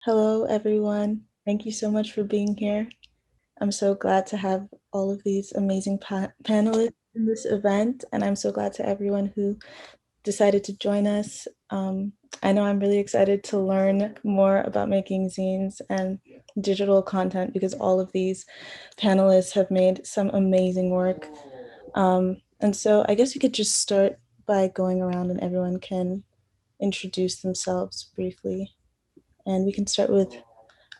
Hello, everyone. Thank you so much for being here. I'm so glad to have all of these amazing panelists in this event, and I'm so glad to everyone who decided to join us. I know I'm really excited to learn more about making zines and digital content because all of these panelists have made some amazing work. And so I guess we could just start by going around and everyone can introduce themselves briefly. And we can start with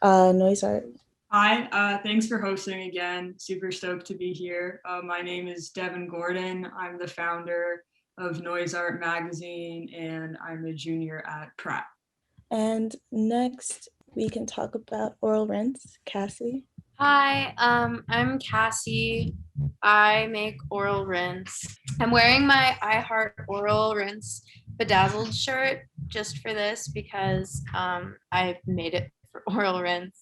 noise art. Hi, thanks for hosting again. Super stoked to be here. My name is Devin Gordon. I'm the founder of Noise Art Magazine, and I'm a junior at Pratt. And next, we can talk about oral rinse. Cassie. Hi, I'm Cassie. I make oral rinse. I'm wearing my I Heart Oral Rinse bedazzled shirt just for this because I made it for oral rinse.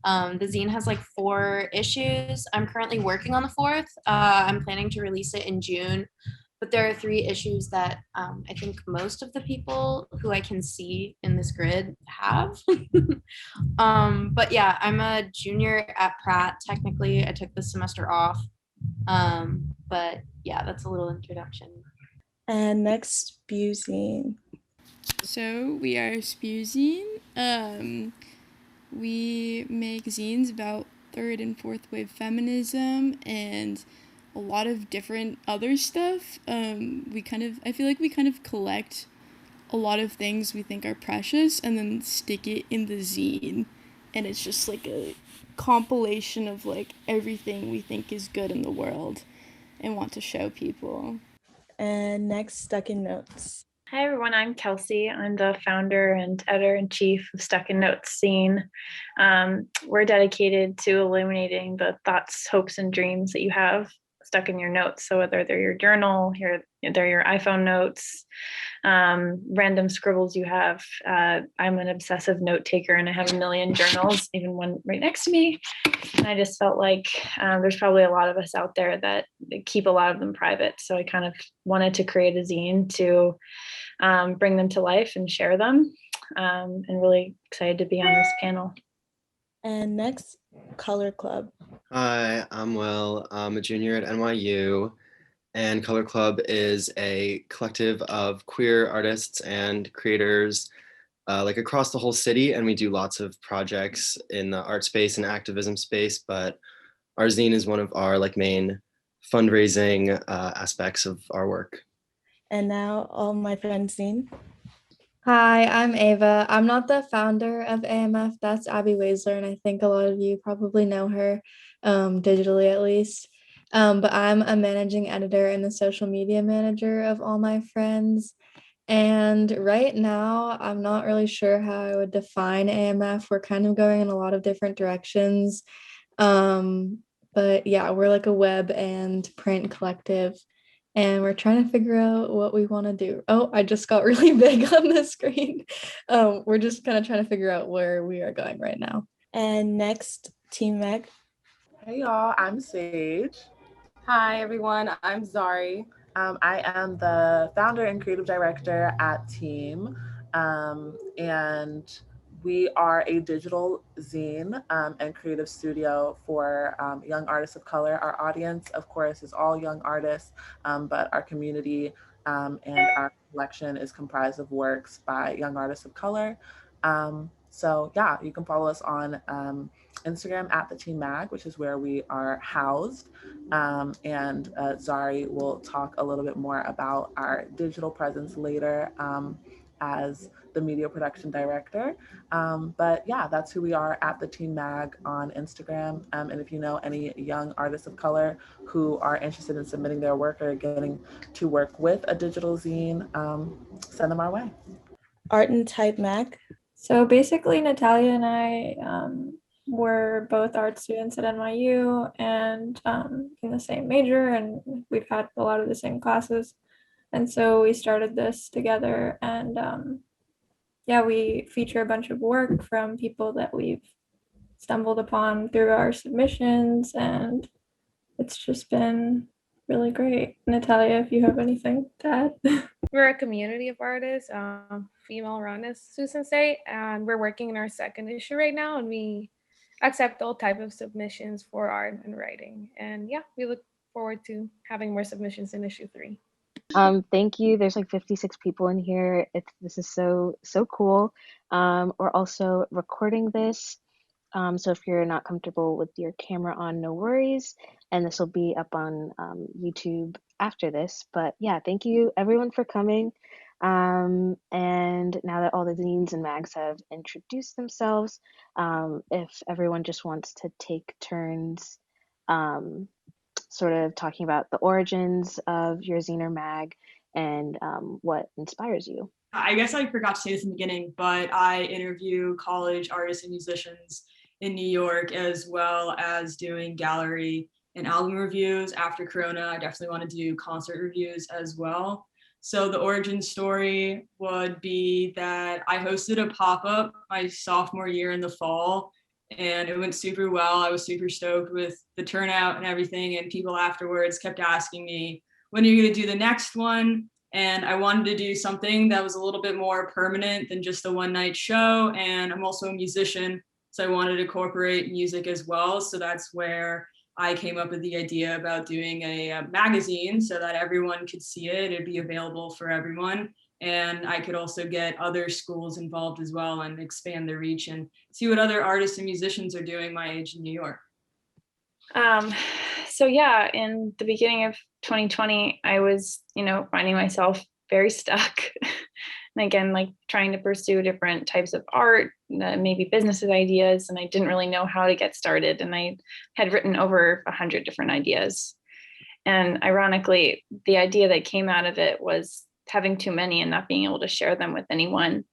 The zine has like 4 issues. I'm currently working on the fourth. I'm planning to release it in June, but there are 3 issues that I think most of the people who I can see in this grid have. But yeah, I'm a junior at Pratt. Technically, I took this semester off. But yeah, that's a little introduction. And next, Spewzine. So we are SPEW. We make zines about third and fourth wave feminism and a lot of different other stuff. I feel like we kind of collect a lot of things we think are precious and then stick it in the zine, and it's just like a compilation of like everything we think is good in the world and want to show people. And next, Stuck in Notes. Hi everyone, I'm Kelsey. I'm the founder and editor-in-chief of Stuck in Notes Zine. We're dedicated to illuminating the thoughts, hopes, and dreams that you have stuck in your notes. So whether they're your journal, they're your iPhone notes, random scribbles you have. I'm an obsessive note taker and I have a million journals, even one right next to me. And I just felt like there's probably a lot of us out there that keep a lot of them private. So I kind of wanted to create a zine to bring them to life and share them. And really excited to be on this panel. And next, Color Club. Hi, I'm Will. I'm a junior at NYU, and Color Club is a collective of queer artists and creators like across the whole city, and we do lots of projects in the art space and activism space, but our zine is one of our like main fundraising aspects of our work. And now, all my friends zine. Hi, I'm Ava. I'm not the founder of AMF. That's Abby Waisler, and I think a lot of you probably know her, digitally at least. But I'm a managing editor and the social media manager of All My Friends. And right now, I'm not really sure how I would define AMF. We're kind of going in a lot of different directions. But yeah, we're like a web and print collective. And we're trying to figure out what we want to do. Oh, I just got really big on the screen. We're just kind of trying to figure out where we are going right now. And next, Team Meg. Hey y'all, I'm Sage. Hi everyone, I'm Zari. I am the founder and creative director at Team, and we are a digital zine and creative studio for young artists of color. Our audience, of course, is all young artists, but our community and our collection is comprised of works by young artists of color. So yeah, you can follow us on Instagram at the Teen Mag, which is where we are housed. And Zari will talk a little bit more about our digital presence later as the media production director. But yeah, that's who we are at the Teen Mag on Instagram. And if you know any young artists of color who are interested in submitting their work or getting to work with a digital zine, send them our way. Art and Type Mag. So basically, Natalia and I were both art students at NYU and in the same major, and we've had a lot of the same classes. And so we started this together, and yeah, we feature a bunch of work from people that we've stumbled upon through our submissions, and it's just been really great. Natalia, if you have anything to add. We're a community of artists, female artists, Susan say, and we're working in our second issue right now, and we accept all type of submissions for art and writing. And yeah, we look forward to having more submissions in issue 3. Thank you. There's like 56 people in here. This is so cool. We're also recording this. So if you're not comfortable with your camera on, no worries. And this will be up on YouTube after this. But yeah, thank you everyone for coming. And now that all the zines and mags have introduced themselves, if everyone just wants to take turns sort of talking about the origins of your zine or mag and what inspires you. I guess I forgot to say this in the beginning, but I interview college artists and musicians in New York, as well as doing gallery and album reviews. After Corona, I definitely want to do concert reviews as well. So the origin story would be that I hosted a pop-up my sophomore year in the fall, and it went super well. I was super stoked with the turnout and everything, and people afterwards kept asking me, when are you going to do the next one? And I wanted to do something that was a little bit more permanent than just a one-night show. And I'm also a musician, so I wanted to incorporate music as well. So that's where I came up with the idea about doing a magazine so that everyone could see it. It'd be available for everyone. And I could also get other schools involved as well and expand the reach and see what other artists and musicians are doing my age in New York. So yeah, in the beginning of 2020, I was, finding myself very stuck. And again, like trying to pursue different types of art, maybe business ideas, and I didn't really know how to get started. And I had written over 100 different ideas. And ironically, the idea that came out of it was having too many and not being able to share them with anyone.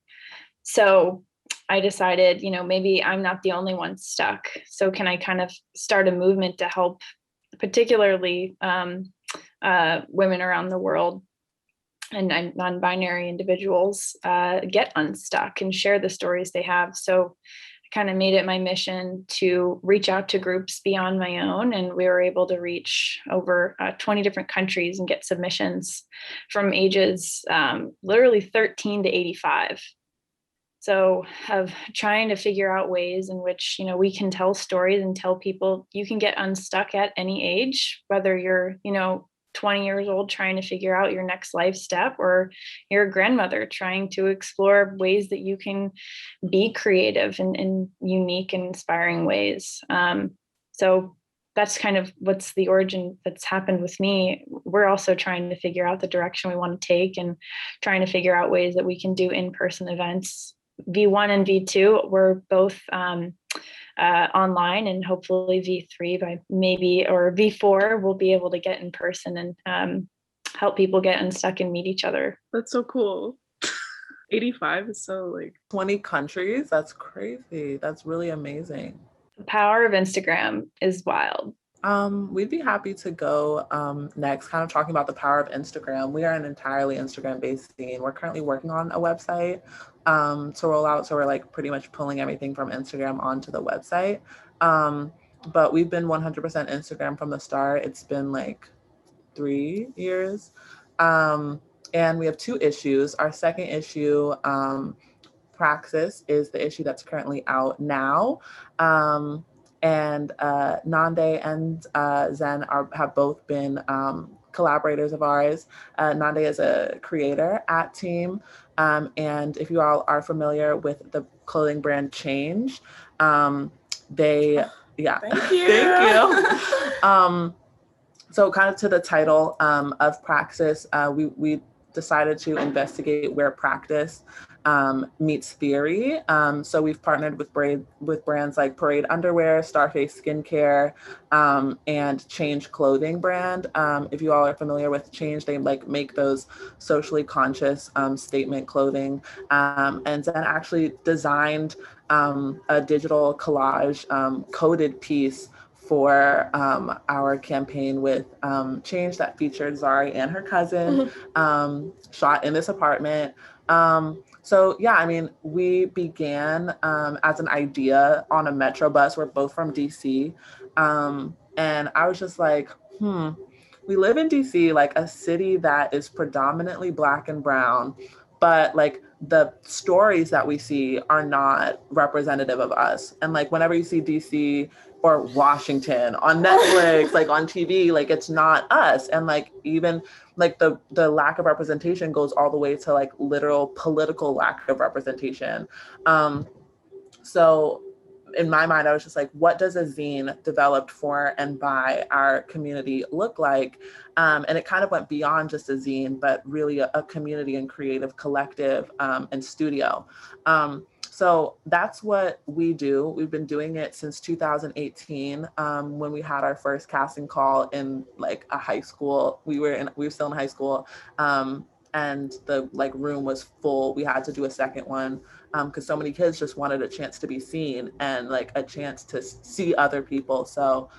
So I decided, maybe I'm not the only one stuck. So can I kind of start a movement to help particularly women around the world and non-binary individuals get unstuck and share the stories they have. So I kind of made it my mission to reach out to groups beyond my own. And we were able to reach over 20 different countries and get submissions from ages literally 13 to 85. So of trying to figure out ways in which, we can tell stories and tell people you can get unstuck at any age, whether you're, 20 years old trying to figure out your next life step, or you're a grandmother trying to explore ways that you can be creative in unique and inspiring ways. So that's kind of what's the origin that's happened with me. We're also trying to figure out the direction we want to take and trying to figure out ways that we can do in-person events. V1 and V2 were both online, and hopefully V3 by maybe, or V4 we'll be able to get in person and help people get unstuck and meet each other. That's so cool. 85 is so 20 countries. That's crazy. That's really amazing. The power of Instagram is wild. We'd be happy to go next, kind of talking about the power of Instagram. We are an entirely Instagram-based scene. We're currently working on a website to roll out. So we're pretty much pulling everything from Instagram onto the website. But we've been 100% Instagram from the start. It's been 3 years. And we have 2 issues. Our second issue, Praxis, is the issue that's currently out now. And Nande and Zen have both been collaborators of ours. Nande is a creator at Team. And if you all are familiar with the clothing brand Change, Thank you. So kind of to the title of Praxis, we decided to investigate where practice meets theory. So we've partnered with brands like Parade Underwear, Starface Skincare, and Change Clothing brand. If you all are familiar with Change, they make those socially conscious statement clothing. And Zen actually designed a digital collage coded piece for our campaign with Change that featured Zari and her cousin, shot in this apartment. So yeah, I mean, we began as an idea on a metro bus. We're both from DC. And I was just like, we live in DC, like a city that is predominantly Black and brown, but like the stories that we see are not representative of us. And like whenever you see DC or Washington on Netflix, like on TV, like it's not us. And like even like the lack of representation goes all the way to like literal political lack of representation. So in my mind, I was just like, what does a zine developed for and by our community look like? And it kind of went beyond just a zine, but really a community and creative collective and studio. So that's what we do. We've been doing it since 2018, when we had our first casting call in like a high school. We were still in high school, and the like room was full. We had to do a second one because so many kids just wanted a chance to be seen and like a chance to see other people. So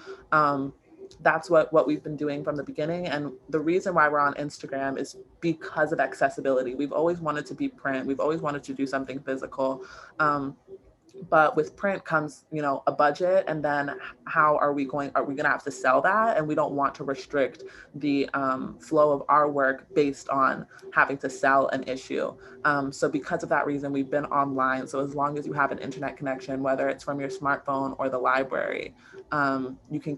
that's what we've been doing from the beginning. And the reason why we're on Instagram is because of accessibility. We've always wanted to be print. We've always wanted to do something physical. But with print comes, you know, a budget, and then are we going to have to sell that? And we don't want to restrict the flow of our work based on having to sell an issue. So because of that reason, we've been online. So as long as you have an internet connection, whether it's from your smartphone or the library, you can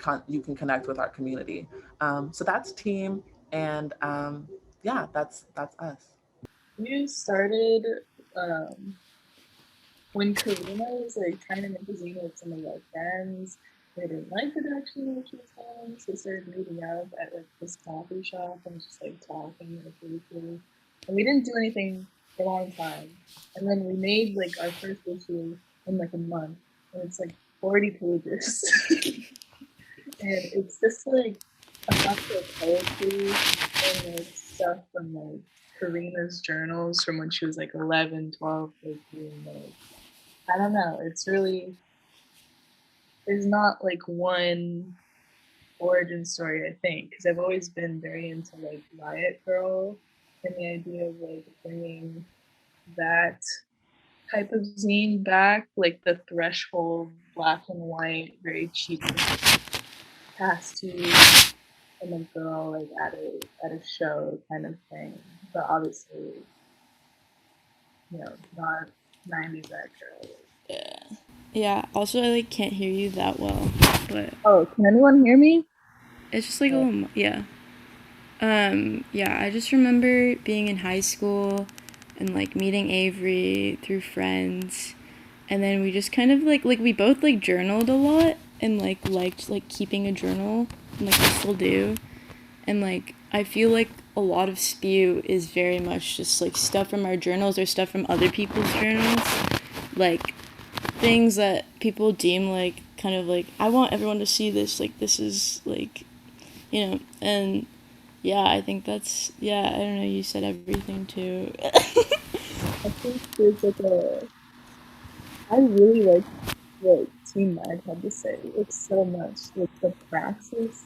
connect with our community. So that's team, and yeah, that's us. You started when Karina was like trying to make a zine with some of our friends. They didn't like the direction which was going, so we started meeting up at like this coffee shop and just like talking like really cool. And we didn't do anything for a long time. And then we made like our first issue in like a month, and it's like 40 pages. And it's just like a bunch of poetry and like stuff from like Karina's journals from when she was like 11, 12, 13, like I don't know. It's really, there's not like one origin story, I think, because I've always been very into like Riot Girl and the idea of like bringing that type of zine back, like the threshold, black and white, very cheap pasty, and a girl like at a show kind of thing. But obviously, you know, not 90s that girl. Yeah. Also, I like can't hear you that well, but Oh, can anyone hear me? it's just like a little, yeah. Yeah, I just remember being in high school and like meeting Avery through friends, and then we just kind of like we both like journaled a lot and like liked like keeping a journal, and like we still do. And like I feel like a lot of SPEW is very much just like stuff from our journals or stuff from other people's journals, like things that people deem like kind of like, I want everyone to see this, like this is like, you know. And yeah, I think that's, yeah, I don't know, you said everything too. I think there's like I really like what Team Mag had to say. It's so much. Like the praxis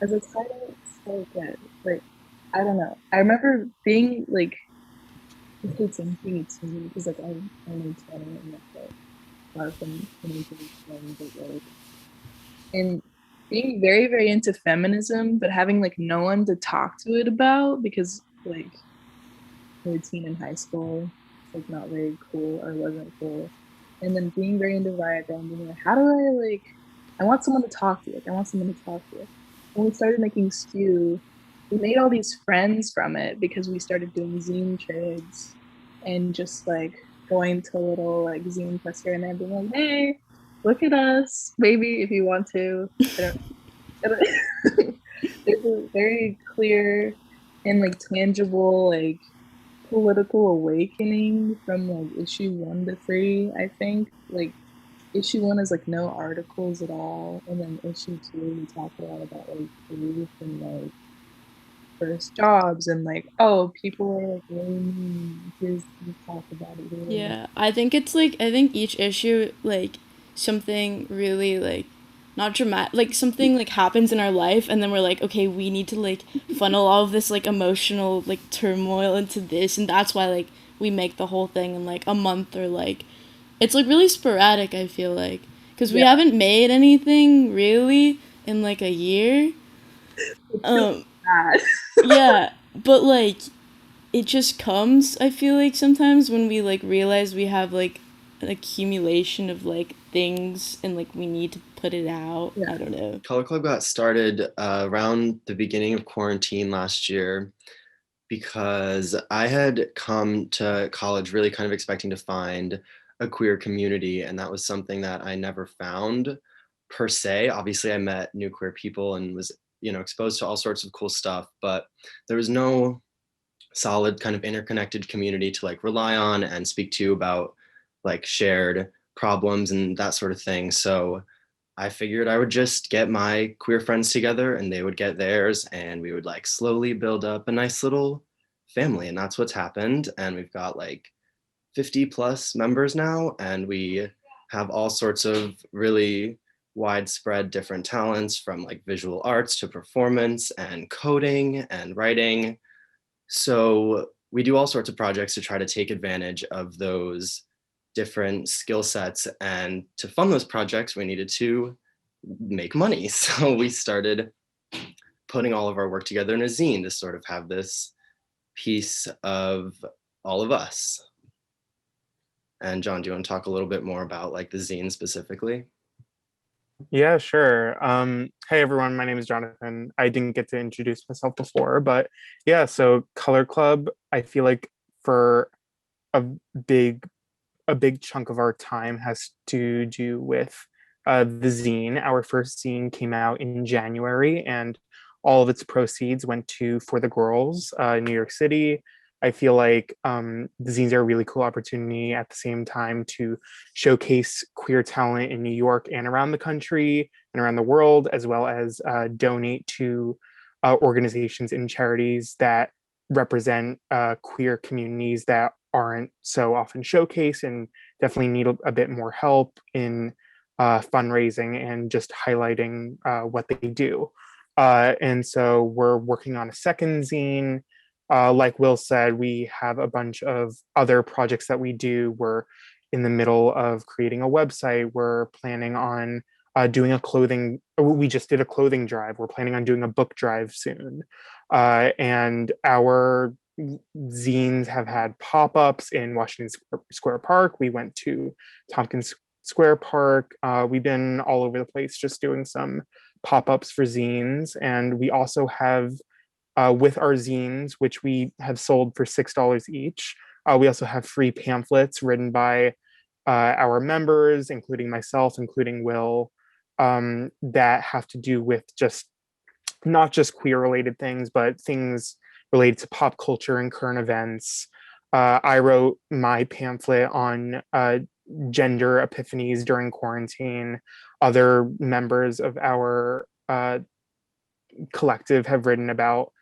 as a title, it's so good. Like, I don't know. I remember being like, I hate saying being a teen because like I'm only 20 and like far from teenagers, but like, and being very, very into feminism, but having like no one to talk to it about because like you're a teen in high school, it's like not very cool or wasn't cool. And then being very into Riot Girl and being like, how do I like, I want someone to talk to. Like, I want someone to talk to. When we started making SPEW, we made all these friends from it because we started doing zine trades and just like going to a little like zine press here and there, being like, hey, look at us, maybe if you want to. There's a very clear and like tangible like political awakening from like issue 1 to 3. I think like issue 1 is like no articles at all, and then issue 2 we talk a lot about like youth and like first jobs and like, oh, people are like really mean, here's we talk about it really. Yeah, I think it's like, I think each issue like something really like not dramatic, like something like happens in our life, and then we're like, okay, we need to like funnel all of this like emotional like turmoil into this, and that's why like we make the whole thing in like a month, or like it's like really sporadic, I feel like, because we haven't made anything really in like a year. Um, Bad. yeah, but like it just comes, I feel like sometimes when we like realize we have like an accumulation of like things and like we need to put it out. Yeah. I don't know. Color Club got started around the beginning of quarantine last year because I had come to college really kind of expecting to find a queer community, and that was something that I never found per se. Obviously, I met new queer people and was, exposed to all sorts of cool stuff, but there was no solid kind of interconnected community to like rely on and speak to about like shared problems and that sort of thing. So I figured I would just get my queer friends together and they would get theirs, and we would like slowly build up a nice little family. And that's what's happened. And we've got like 50 plus members now, and we have all sorts of really widespread different talents, from like visual arts to performance and coding and writing. So we do all sorts of projects to try to take advantage of those different skill sets. And to fund those projects, we needed to make money. So we started putting all of our work together in a zine to sort of have this piece of all of us. And John, do you want to talk a little bit more about like the zine specifically? Yeah, sure. Hey everyone, my name is Jonathan. I didn't get to introduce myself before, but yeah, so Color Club, I feel like for a big a big chunk of our time has to do with the zine. Our first zine came out in January, and all of its proceeds went to For the Girls in New York City. I feel like the zines are a really cool opportunity at the same time to showcase queer talent in New York and around the country and around the world, as well as donate to organizations and charities that represent queer communities that aren't so often showcased and definitely need a bit more help in fundraising and just highlighting what they do. And so we're working on a second zine. Like Will said, we have a bunch of other projects that we do. We're in the middle of creating a website. We're planning on doing a clothing. We just did a clothing drive. We're planning on doing a book drive soon. And our zines have had pop-ups in Washington Square Park. We went to Tompkins Square Park. We've been all over the place just doing some pop-ups for zines. And we also have, with our zines, which we have sold for $6 each, we also have free pamphlets written by our members, including myself, including Will, that have to do with just not just queer related things, but things related to pop culture and current events. I wrote my pamphlet on gender epiphanies during quarantine. Other members of our collective have written about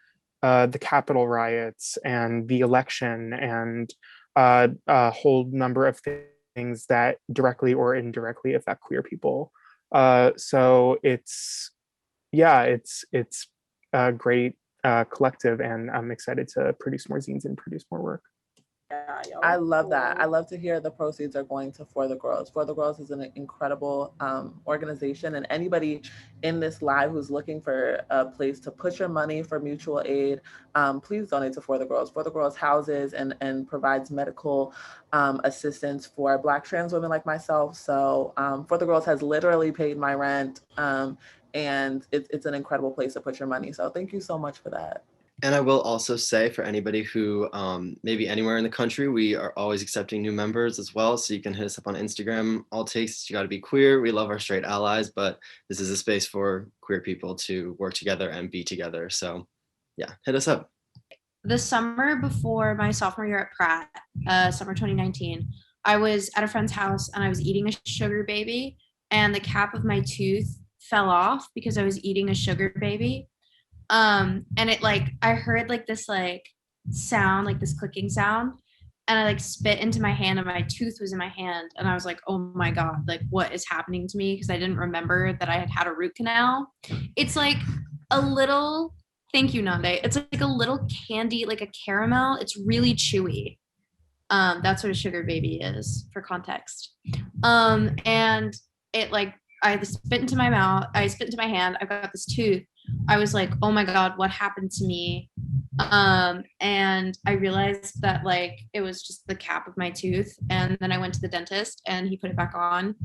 the Capitol riots and the election and a whole number of things that directly or indirectly affect queer people. So it's a great collective, and I'm excited to produce more zines and produce more work. I love that. I love to hear the proceeds are going to For the Girls. For the Girls is an incredible organization, and anybody in this live who's looking for a place to put your money for mutual aid, please donate to For the Girls. For the Girls houses and provides medical assistance for Black trans women like myself. So For the Girls has literally paid my rent, and it's an incredible place to put your money. So thank you so much for that. And I will also say, for anybody who maybe anywhere in the country, we are always accepting new members as well. So you can hit us up on Instagram. All it takes is you got to be queer. We love our straight allies, but this is a space for queer people to work together and be together. So yeah, hit us up. The summer before my sophomore year at Pratt, summer 2019, I was at a friend's house and I was eating a sugar baby, and the cap of my tooth fell off because I was eating a sugar baby. And it I heard this sound, this clicking sound, and I spit into my hand and my tooth was in my hand, and I was like, oh my god, what is happening to me? Because I didn't remember that I had had a root canal. It's a little, thank you Nande, it's a little candy, a caramel. It's really chewy. That's what a sugar baby is, for context. And it I spit into my mouth, I spit into my hand, I've got this tooth, I was like, oh my God, what happened to me? And I realized that like it was just the cap of my tooth. And then I went to the dentist and he put it back on,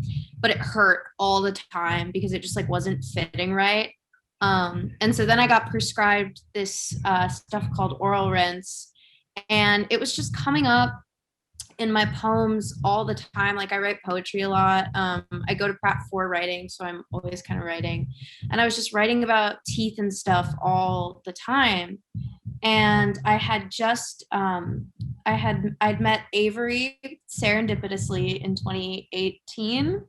but it hurt all the time because it just like wasn't fitting right. And so then I got prescribed this stuff called oral rinse, and it was just coming up in my poems all the time. Like I write poetry a lot. I go to Pratt for writing, so I'm always kind of writing. And I was just writing about teeth and stuff all the time. And I had just I'd met Avery serendipitously in 2018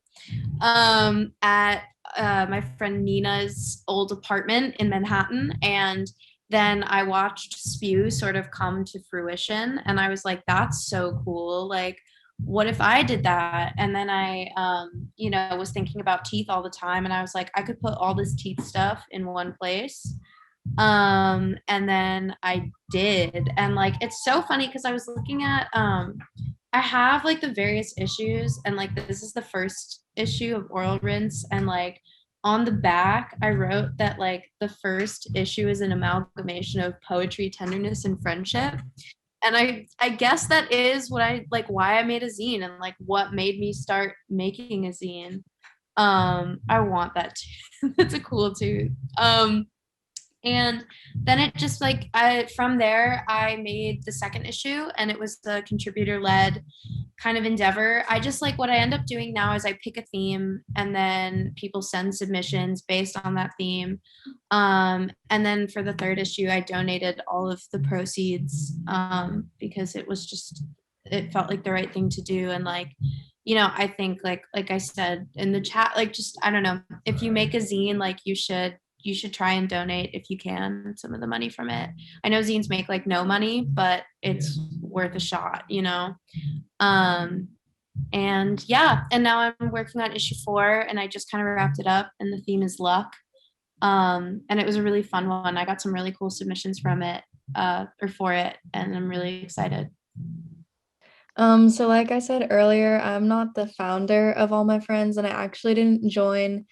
at my friend Nina's old apartment in Manhattan. And then I watched SPEW sort of come to fruition. And I was like, that's so cool. Like, what if I did that? And then I, was thinking about teeth all the time. And I was like, I could put all this teeth stuff in one place. And then I did. And like, it's so funny because I was looking at, I have like the various issues, and like this is the first issue of Oral Rinse, and like on the back I wrote that like the first issue is an amalgamation of poetry, tenderness, and friendship. And I guess that is what I like, why I made a zine, and like what made me start making a zine. I want that too. That's a cool too. And then it just like from there I made the second issue, and it was the contributor led kind of endeavor. I just like, what I end up doing now is I pick a theme, and then people send submissions based on that theme. And then for the third issue I donated all of the proceeds, because it was just, it felt like the right thing to do. And like, I think like I said in the chat, like just, I don't know, if you make a zine, like you should try and donate if you can some of the money from it. I know zines make like no money, but it's worth a shot, and yeah, and now I'm working on issue 4, and I just kind of wrapped it up, and the theme is luck. And it was a really fun one. I got some really cool submissions from it, or for it, and I'm really excited. So like I said earlier, I'm not the founder of All My Friends, and I actually didn't join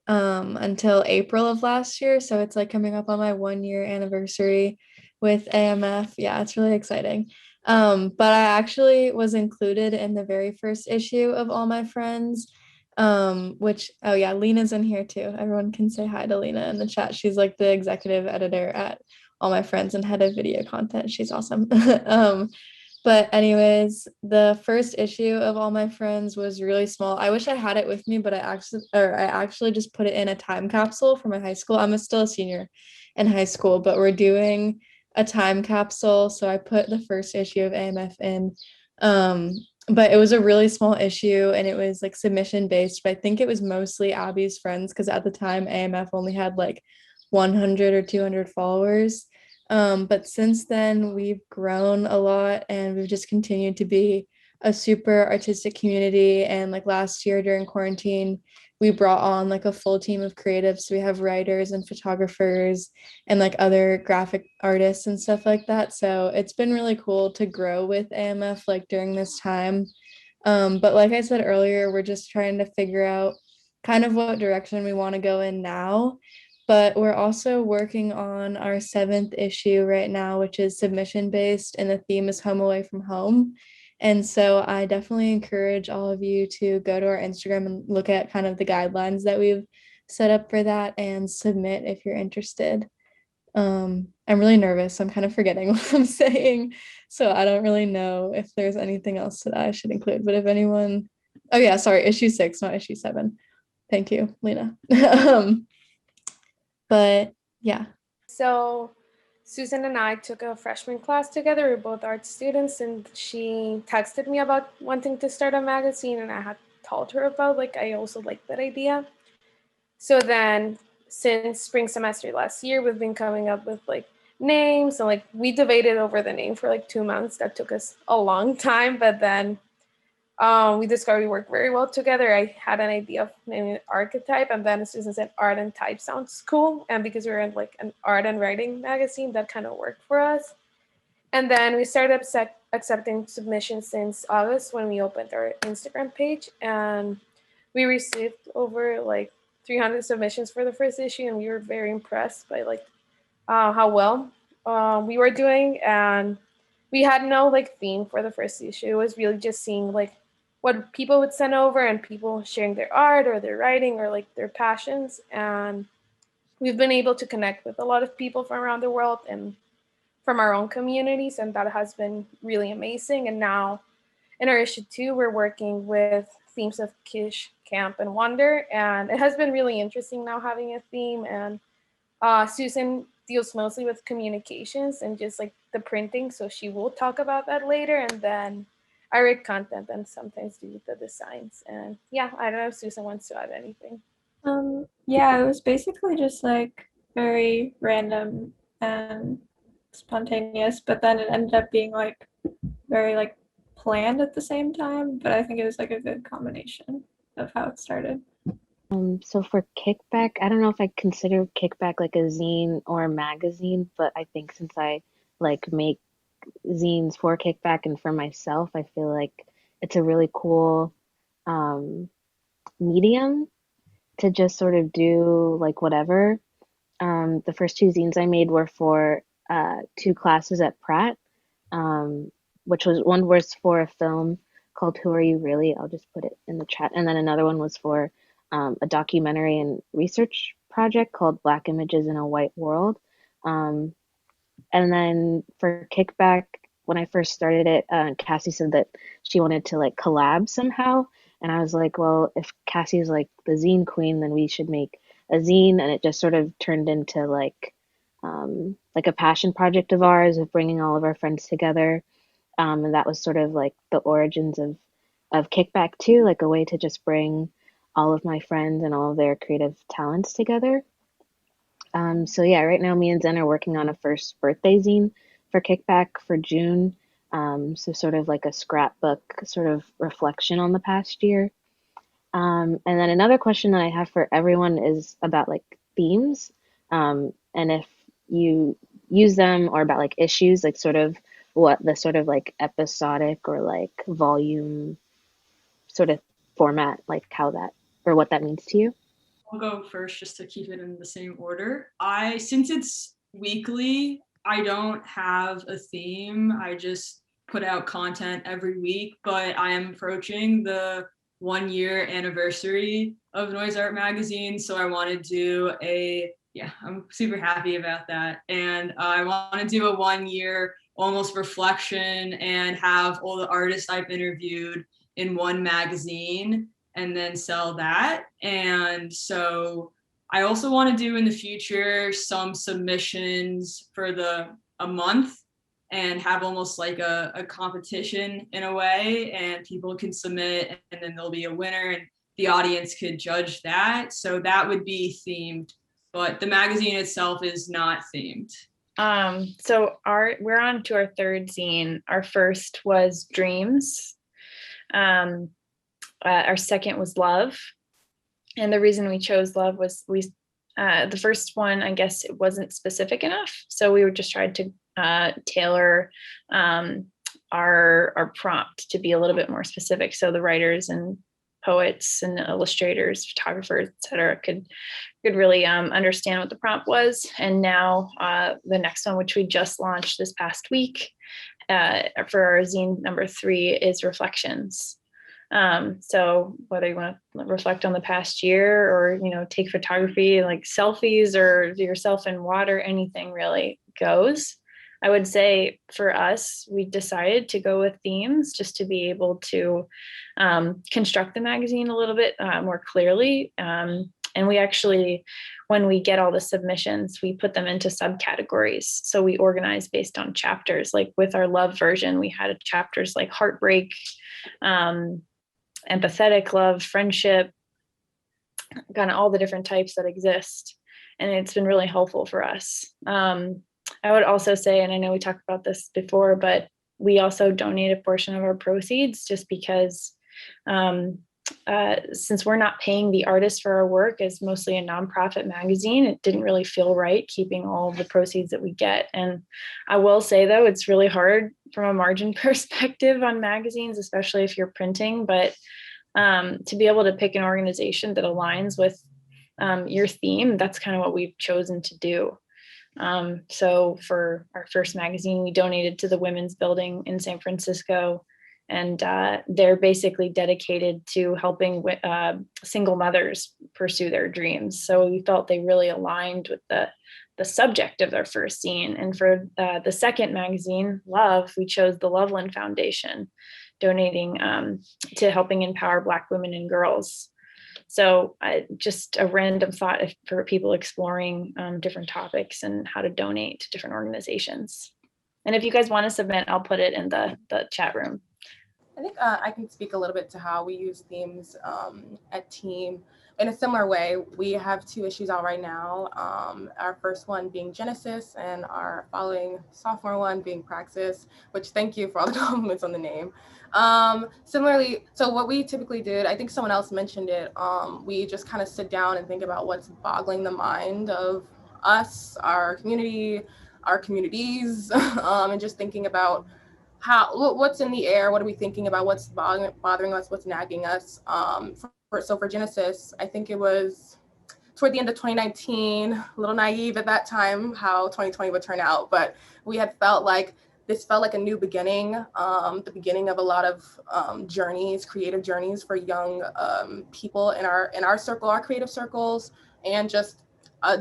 until April of last year. So it's like coming up on my 1-year anniversary with AMF. Yeah, it's really exciting. But I actually was included in the very first issue of All My Friends, which, oh yeah, Lena's in here too. Everyone can say hi to Lena in the chat. She's like the executive editor at All My Friends and head of video content. She's awesome. But anyways, the first issue of All My Friends was really small. I wish I had it with me, but I actually just put it in a time capsule for my high school. I'm still a senior in high school, but we're doing a time capsule. So I put the first issue of AMF in. But it was a really small issue, and it was like submission based, but I think it was mostly Abby's friends, because at the time AMF only had like 100 or 200 followers. But since then, we've grown a lot, and we've just continued to be a super artistic community. And like last year during quarantine, we brought on like a full team of creatives. So we have writers and photographers and like other graphic artists and stuff like that. So it's been really cool to grow with AMF like during this time. But like I said earlier, we're just trying to figure out kind of what direction we want to go in now. But we're also working on our 7th issue right now, which is submission based, and the theme is home away from home. And so I definitely encourage all of you to go to our Instagram and look at kind of the guidelines that we've set up for that and submit if you're interested. I'm really nervous. I'm kind of forgetting what I'm saying. So I don't really know if there's anything else that I should include. But if anyone, oh yeah, sorry, issue 6, not issue 7. Thank you, Lena. But yeah. So Susan and I took a freshman class together. We're both art students, and she texted me about wanting to start a magazine, and I had told her about like I also like that idea. So then since spring semester last year, we've been coming up with like names, and like we debated over the name for like 2 months. That took us a long time, but then we discovered we work very well together. I had an idea of naming it Archetype, and then Susan said Art and Type sounds cool. And because we were in like an art and writing magazine, that kind of worked for us. And then we started accepting submissions since August when we opened our Instagram page, and we received over like 300 submissions for the first issue, and we were very impressed by like how well we were doing. And we had no like theme for the first issue. It was really just seeing like what people would send over and people sharing their art or their writing or like their passions. And we've been able to connect with a lot of people from around the world and from our own communities, and that has been really amazing. And now in our issue 2, we're working with themes of Kish, Camp, and Wonder, and it has been really interesting now having a theme. And Susan deals mostly with communications and just like the printing, so she will talk about that later. And then I write content and sometimes do the designs. And yeah, I don't know if Susan wants to add anything. Yeah, it was basically just like very random and spontaneous, but then it ended up being like very like planned at the same time. But I think it was like a good combination of how it started. So for Kickback, I don't know if I consider Kickback like a zine or a magazine, but I think since I like make zines for Kickback and for myself, I feel like it's a really cool medium to just sort of do like whatever. The first 2 zines I made were for 2 classes at Pratt, which was one was for a film called Who Are You Really? I'll just put it in the chat. And then another one was for a documentary and research project called Black Images in a White World. And then for Kickback, when I first started it, Cassie said that she wanted to like collab somehow. And I was like, well, if Cassie's like the zine queen, then we should make a zine. And it just sort of turned into like a passion project of ours of bringing all of our friends together. And that was sort of like the origins of Kickback too, like a way to just bring all of my friends and all of their creative talents together. So yeah, right now me and Zen are working on a first birthday zine for Kickback for June. So sort of like a scrapbook sort of reflection on the past year. And then another question that I have for everyone is about like themes, and if you use them, or about like issues, like sort of what the sort of like episodic or like volume sort of format, like how that or what that means to you. I'll go first just to keep it in the same order. Since it's weekly, I don't have a theme. I just put out content every week, but I am approaching the 1-year anniversary of Noise Art Magazine. So I want to do I'm super happy about that. And I want to do a 1-year almost reflection and have all the artists I've interviewed in one magazine and then sell that. And so I also want to do in the future some submissions for a month and have almost like a competition in a way, and people can submit and then there'll be a winner and the audience could judge that. So that would be themed, but the magazine itself is not themed. So we're on to our 3rd zine. Our first was Dreams. Our second was Love. And the reason we chose Love was the first one, I guess it wasn't specific enough. So we were just trying to tailor our prompt to be a little bit more specific. So the writers and poets and illustrators, photographers, etc., could really understand what the prompt was. And now the next one, which we just launched this past week for our zine number 3, is Reflections. So whether you want to reflect on the past year or, take photography like selfies or yourself in water, anything really goes. I would say for us, we decided to go with themes just to be able to construct the magazine a little bit more clearly. And we actually, when we get all the submissions, we put them into subcategories. So we organize based on chapters. Like with our love version, we had chapters like heartbreak, empathetic love, friendship, kind of all the different types that exist. And it's been really helpful for us. I would also say, and I know we talked about this before, but we also donate a portion of our proceeds just because since we're not paying the artist for our work as mostly a nonprofit magazine, it didn't really feel right keeping all of the proceeds that we get. And I will say, though, it's really hard from a margin perspective on magazines, especially if you're printing, but to be able to pick an organization that aligns with your theme, that's kind of what we've chosen to do. So for our first magazine, we donated to the Women's Building in San Francisco, and they're basically dedicated to helping single mothers pursue their dreams. So we felt they really aligned with the subject of their first zine. And for the second magazine, Love, we chose the Loveland Foundation, donating to helping empower Black women and girls. So just a random thought for people exploring different topics and how to donate to different organizations. And if you guys want to submit, I'll put it in the chat room. I think I can speak a little bit to how we use themes at Team. In a similar way, we have 2 issues out right now. Our first one being Genesis, and our following sophomore one being Praxis, which thank you for all the compliments on the name. Similarly, so what we typically did, I think someone else mentioned it, we just kind of sit down and think about what's boggling the mind of us, our community, our communities, and just thinking about what's in the air, what are we thinking about, what's bothering us, what's nagging us. So for Genesis, I think it was toward the end of 2019, a little naive at that time how 2020 would turn out, but we had felt like this felt like a new beginning, the beginning of a lot of journeys, creative journeys for young people in our circle, our creative circles, and just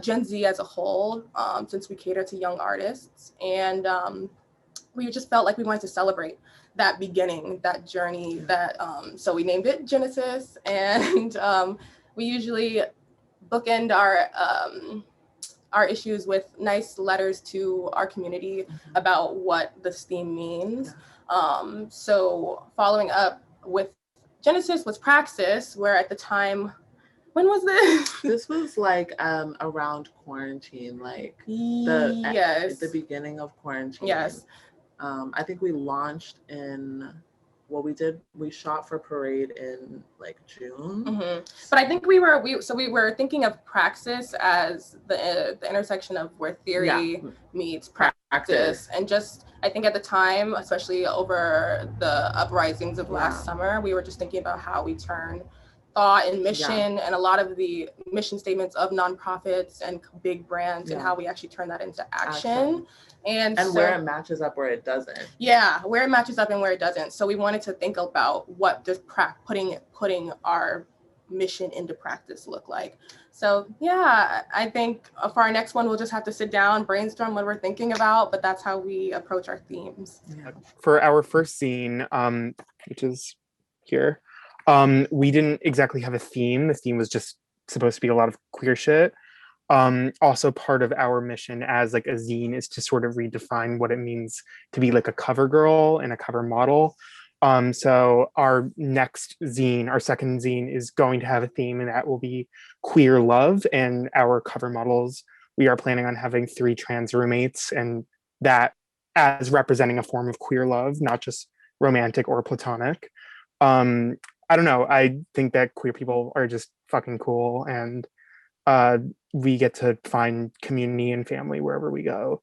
Gen Z as a whole, since we cater to young artists. And we just felt like we wanted to celebrate that beginning, that journey, that so we named it Genesis, and we usually bookend our issues with nice letters to our community about what this theme means. So following up with Genesis was Praxis, where at the time, when was this? This was like around quarantine, like yes, the beginning of quarantine. Yes. I think we launched in, we shot for Parade in like June. Mm-hmm. But I think we were thinking of Praxis as the intersection of where theory meets practice. And just, I think at the time, especially over the uprisings of last summer, we were just thinking about how we turn thought and mission and a lot of the mission statements of nonprofits and big brands and how we actually turn that into action. And so, where it matches up, where it doesn't. Yeah, where it matches up and where it doesn't. So we wanted to think about what does putting our mission into practice look like. So yeah, I think for our next one, we'll just have to sit down, brainstorm what we're thinking about, but that's how we approach our themes. For our first zine, which is here, we didn't exactly have a theme. The theme was just supposed to be a lot of queer shit. Also part of our mission as like a zine is to sort of redefine what it means to be like a cover girl and a cover model. So our next zine, our second zine, is going to have a theme, and that will be queer love. And our cover models, we are planning on having 3 trans roommates, and that as representing a form of queer love, not just romantic or platonic. I don't know. I think that queer people are just fucking cool, and we get to find community and family wherever we go.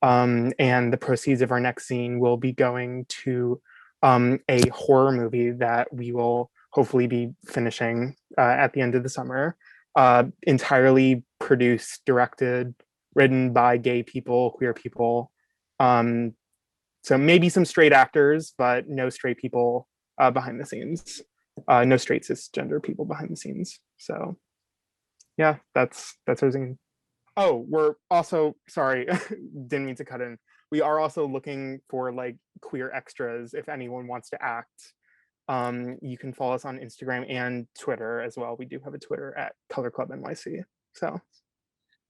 And the proceeds of our next zine will be going to a horror movie that we will hopefully be finishing at the end of the summer. Entirely produced, directed, written by gay people, queer people. So maybe some straight actors, but no straight people behind the scenes. No straight cisgender people behind the scenes. So yeah, that's our zine. Oh, we're also, sorry, didn't mean to cut in. We are also looking for like queer extras if anyone wants to act. You can follow us on Instagram and Twitter as well. We do have a Twitter at Color Club NYC. So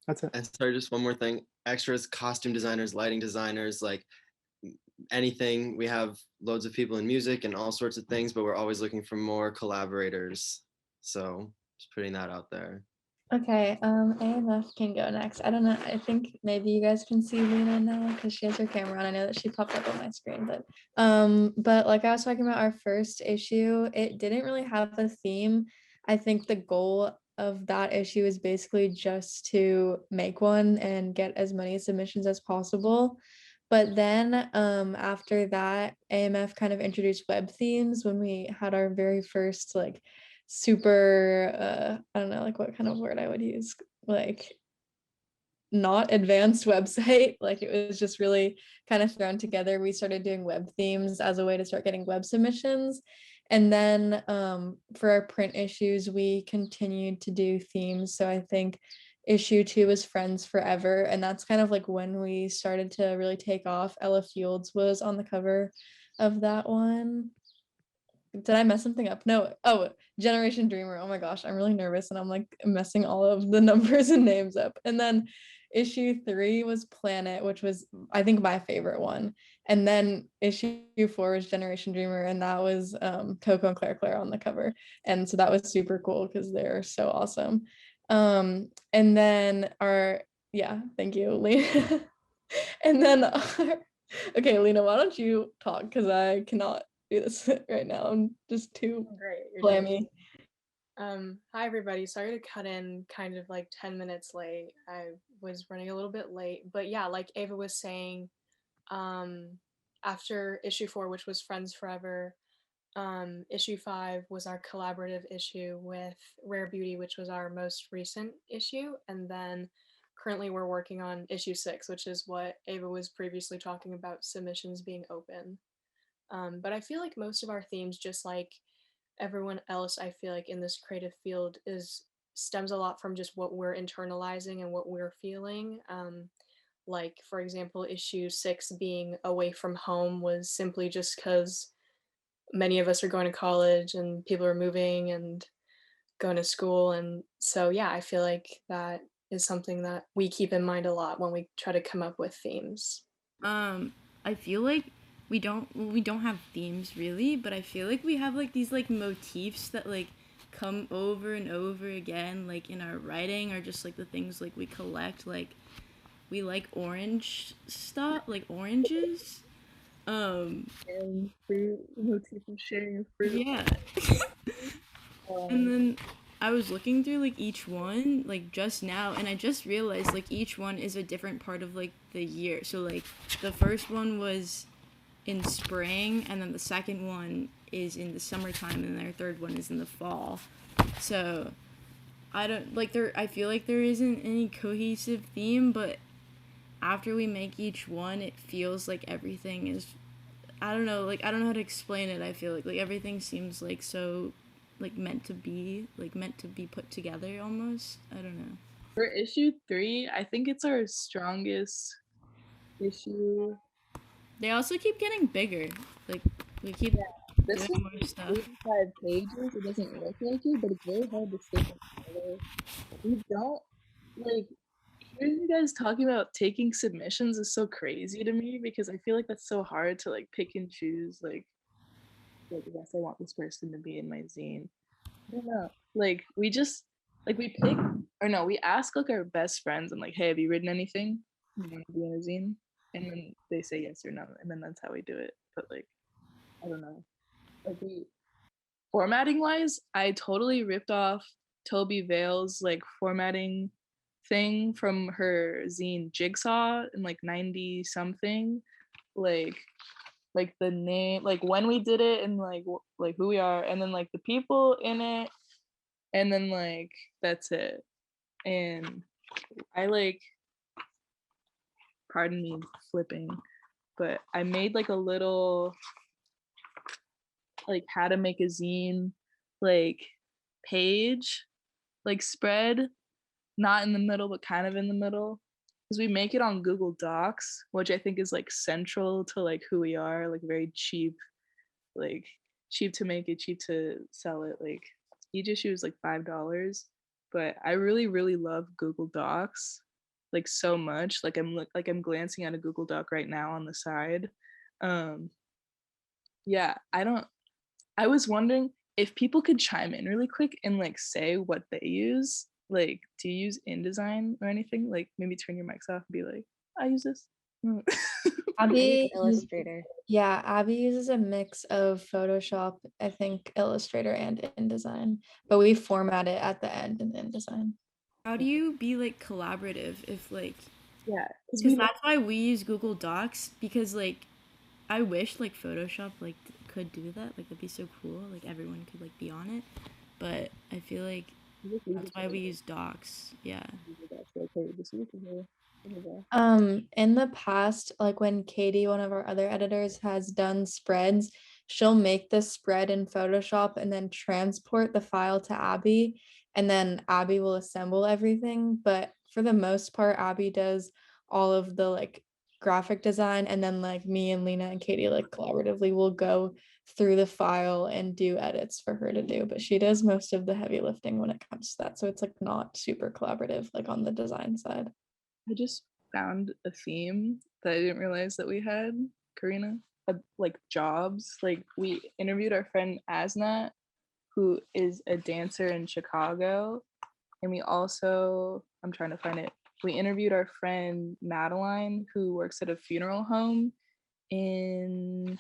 that's it. And sorry, just one more thing. Extras, costume designers, lighting designers, like anything. We have loads of people in music and all sorts of things, but we're always looking for more collaborators. So just putting that out there. Okay, AMF can go next. I don't know. I think maybe you guys can see Lena now because she has her camera on. I know that she popped up on my screen, but like I was talking about our first issue, it didn't really have a theme. I think the goal of that issue is basically just to make one and get as many submissions as possible. But then after that, AMF kind of introduced web themes when we had our very first like super I don't know, like like what kind of word I would use, like not advanced website. Like it was just really kind of thrown together. We started doing web themes as a way to start getting web submissions. And then for our print issues, we continued to do themes. So I think issue 2 was Friends Forever. And that's kind of like when we started to really take off. Ella Fields was on the cover of that one. Did I mess something up? No. Oh, Generation Dreamer. Oh my gosh, I'm really nervous and I'm like messing all of the numbers and names up. And then issue 3 was Planet, which was I think my favorite one. And then issue 4 was Generation Dreamer, and that was Coco and Claire on the cover. And so that was super cool because they're so awesome. And then thank you, Lena. And then okay, Lena, why don't you talk? Because I cannot do this right now. I'm just too Great. clammy. Hi everybody. Sorry to cut in kind of like 10 minutes late. I was running a little bit late, but yeah, like Ava was saying, after issue 4, which was Friends Forever, issue 5 was our collaborative issue with Rare Beauty, which was our most recent issue, and then currently we're working on issue 6, which is what Ava was previously talking about, submissions being open. But I feel like most of our themes, just like everyone else, I feel like in this creative field, stems a lot from just what we're internalizing and what we're feeling. Like for example, issue 6 being away from home was simply just because many of us are going to college and people are moving and going to school. And so yeah, I feel like that is something that we keep in mind a lot when we try to come up with themes. I feel like we don't have themes really, but I feel like we have like these like motifs that like come over and over again, like in our writing, or just like the things like we collect. Like we like orange stuff, like oranges. And fruit, motif of sharing fruit. Yeah. And then I was looking through like each one like just now, and I just realized like each one is a different part of like the year. So like the first one was in spring, and then the second one is in the summertime, and their third one is in the fall. So I don't like there I feel like there isn't any cohesive theme, but after we make each one it feels like everything is, I don't know, like I don't know how to explain it. I feel like everything seems like so like meant to be put together almost. I don't know. For issue 3, I think it's our strongest issue. They also keep getting bigger. Like we keep This doing one more stuff. 85 pages. It doesn't look like it, but it's very hard to stick together. We don't like hearing you guys talking about taking submissions is so crazy to me because I feel like that's so hard to like pick and choose like yes, I want this person to be in my zine. I don't know. Like we just like we pick or no, we ask like our best friends and like, hey, have you written anything? You want to be in a zine? And then they say yes or no, and then that's how we do it. But like, I don't know. Like we formatting wise, I totally ripped off Toby Vale's like formatting thing from her zine Jigsaw in like 90 something. Like the name, like when we did it and like who we are, and then like the people in it, and then like that's it. And I like, pardon me flipping, but I made like a little like how to make a zine like page, like spread, not in the middle but kind of in the middle, because we make it on Google Docs, which I think is like central to like who we are, like very cheap, like cheap to make it, cheap to sell it. Like each issue is like $5, but I really really love Google Docs like so much. Like I'm glancing at a Google Doc right now on the side. Yeah, I was wondering if people could chime in really quick and like say what they use. Like, do you use InDesign or anything? Like, maybe turn your mics off and be like, I use this. Abby Illustrator. Yeah, Abby uses a mix of Photoshop, I think Illustrator and InDesign, but we format it at the end in InDesign. How do you be like collaborative if like, yeah, because that's why we use Google Docs, because like I wish like Photoshop like could do that, like that'd be so cool, like everyone could like be on it, but I feel like That's why we use docs. Yeah. In the past, like when Katie, one of our other editors, has done spreads, she'll make the spread in Photoshop and then transport the file to Abby, and then Abby will assemble everything. But for the most part, Abby does all of the like graphic design, and then like me and Lena and Katie like collaboratively will go through the file and do edits for her to do. But she does most of the heavy lifting when it comes to that. So it's like not super collaborative like on the design side. I just found a theme that I didn't realize that we had, Karina, like jobs. Like we interviewed our friend Asnat, who is a dancer in Chicago. And we also, I'm trying to find it, we interviewed our friend Madeline, who works at a funeral home in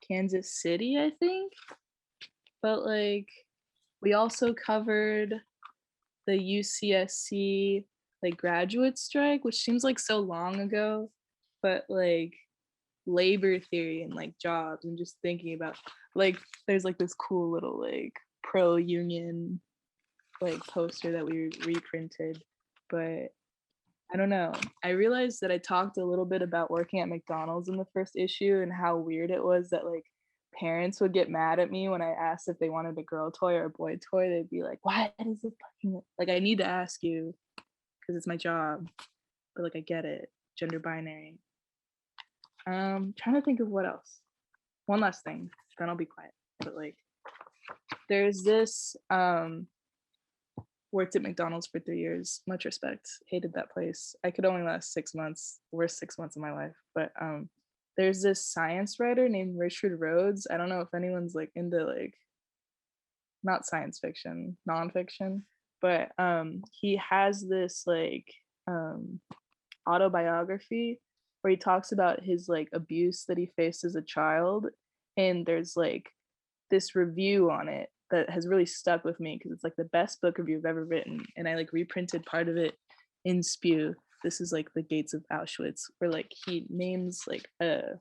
Kansas City, I think. But like, we also covered the UCSC like graduate strike, which seems like so long ago, but like labor theory and like jobs and just thinking about like there's like this cool little like pro union like poster that we reprinted. But I don't know, I realized that I talked a little bit about working at McDonald's in the first issue and how weird it was that like parents would get mad at me when I asked if they wanted a girl toy or a boy toy. They'd be like, why is it fucking like, I need to ask you because it's my job, but like I get it, gender binary. Trying to think of what else. One last thing, then I'll be quiet. But like there's this worked at McDonald's for 3 years, much respect, hated that place. I could only last 6 months, worst 6 months of my life. But there's this science writer named Richard Rhodes. I don't know if anyone's like into like not science fiction, nonfiction, but he has this like autobiography where he talks about his like abuse that he faced as a child, and there's like this review on it that has really stuck with me because it's like the best book review I've ever written, and I like reprinted part of it in SPEW. This is like the gates of Auschwitz, where like he names like a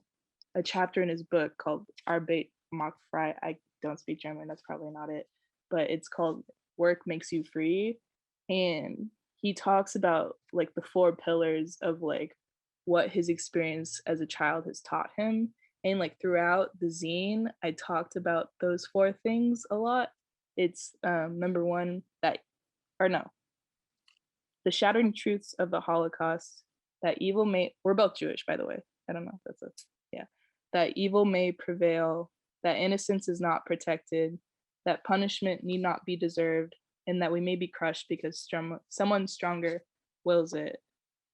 chapter in his book called Arbeit macht frei. I don't speak German, that's probably not it, but it's called Work Makes You Free. And he talks about like the 4 pillars of like what his experience as a child has taught him. And like throughout the zine, I talked about those 4 things a lot. It's number 1, that, or no, the shattering truths of the Holocaust, that evil may, we're both Jewish, by the way. I don't know if that's it. Yeah. That evil may prevail, that innocence is not protected, that punishment need not be deserved, and that we may be crushed because someone stronger wills it.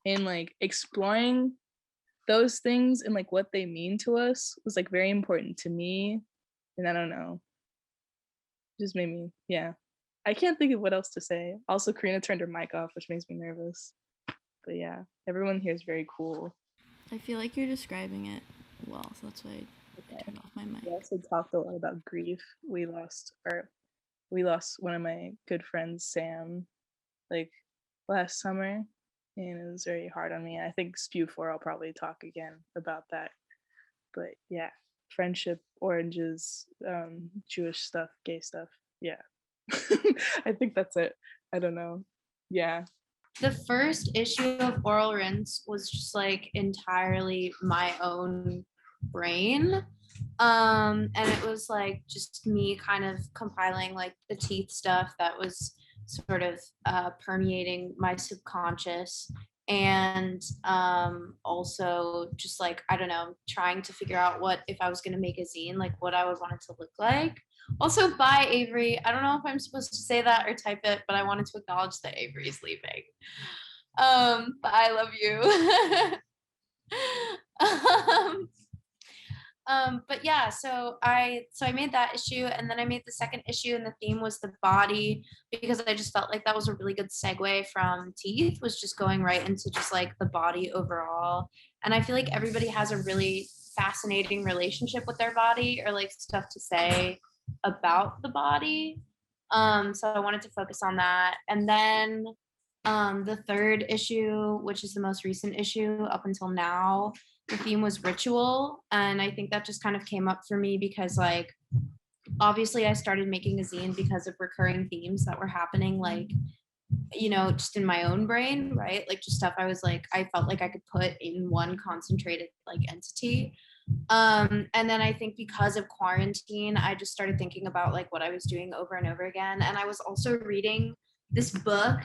And like exploring those things and like what they mean to us was like very important to me. And I don't know, just made me, yeah. I can't think of what else to say. Also, Karina turned her mic off, which makes me nervous. But yeah, everyone here is very cool. I feel like you're describing it well, so that's why I turned off my mic. We also talked a lot about grief. We lost one of my good friends, Sam, like last summer, and it was very hard on me. I think SPEW 4 I'll probably talk again about that. But yeah, friendship, oranges, Jewish stuff, gay stuff. Yeah. I think that's it. I don't know. Yeah. The first issue of Oral Rinse was just like entirely my own brain. And it was like just me kind of compiling like the teeth stuff that was sort of permeating my subconscious, and also just like, I don't know, trying to figure out what, if I was going to make a zine, like what I would want it to look like. Also, bye Avery. I don't know if I'm supposed to say that or type it, but I wanted to acknowledge that Avery is leaving. But I love you. But yeah, so I made that issue, and then I made the second issue, and the theme was the body, because I just felt like that was a really good segue from teeth, was just going right into just like the body overall. And I feel like everybody has a really fascinating relationship with their body, or like stuff to say about the body. So I wanted to focus on that. And then the third issue, which is the most recent issue up until now, the theme was ritual. And I think that just kind of came up for me because like obviously I started making a zine because of recurring themes that were happening, like, you know, just in my own brain, right? Like just stuff I was like, I felt like I could put in one concentrated like entity. And then I think because of quarantine, I just started thinking about like what I was doing over and over again. And I was also reading this book.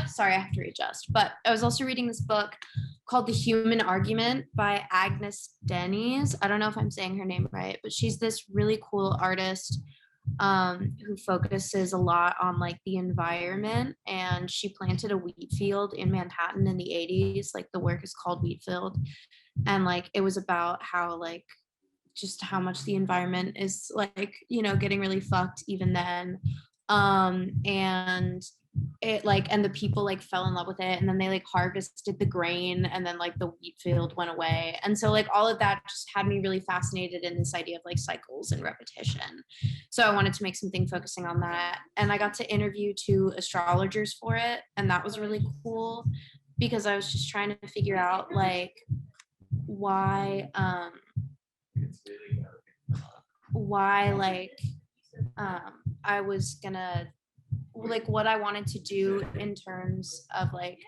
Sorry, I have to readjust. But I was also reading this book called The Human Argument by Agnes Denis. I don't know if I'm saying her name right, but she's this really cool artist who focuses a lot on like the environment, and she planted a wheat field in Manhattan in the 80s. Like the work is called Wheat Field, and like it was about how like just how much the environment is like, you know, getting really fucked even then. And it like, and the people like fell in love with it, and then they like harvested the grain, and then like the wheat field went away. And so like all of that just had me really fascinated in this idea of like cycles and repetition. So I wanted to make something focusing on that, and I got to interview 2 astrologers for it, and that was really cool because I was just trying to figure out like why like I was gonna like what I wanted to do in terms of like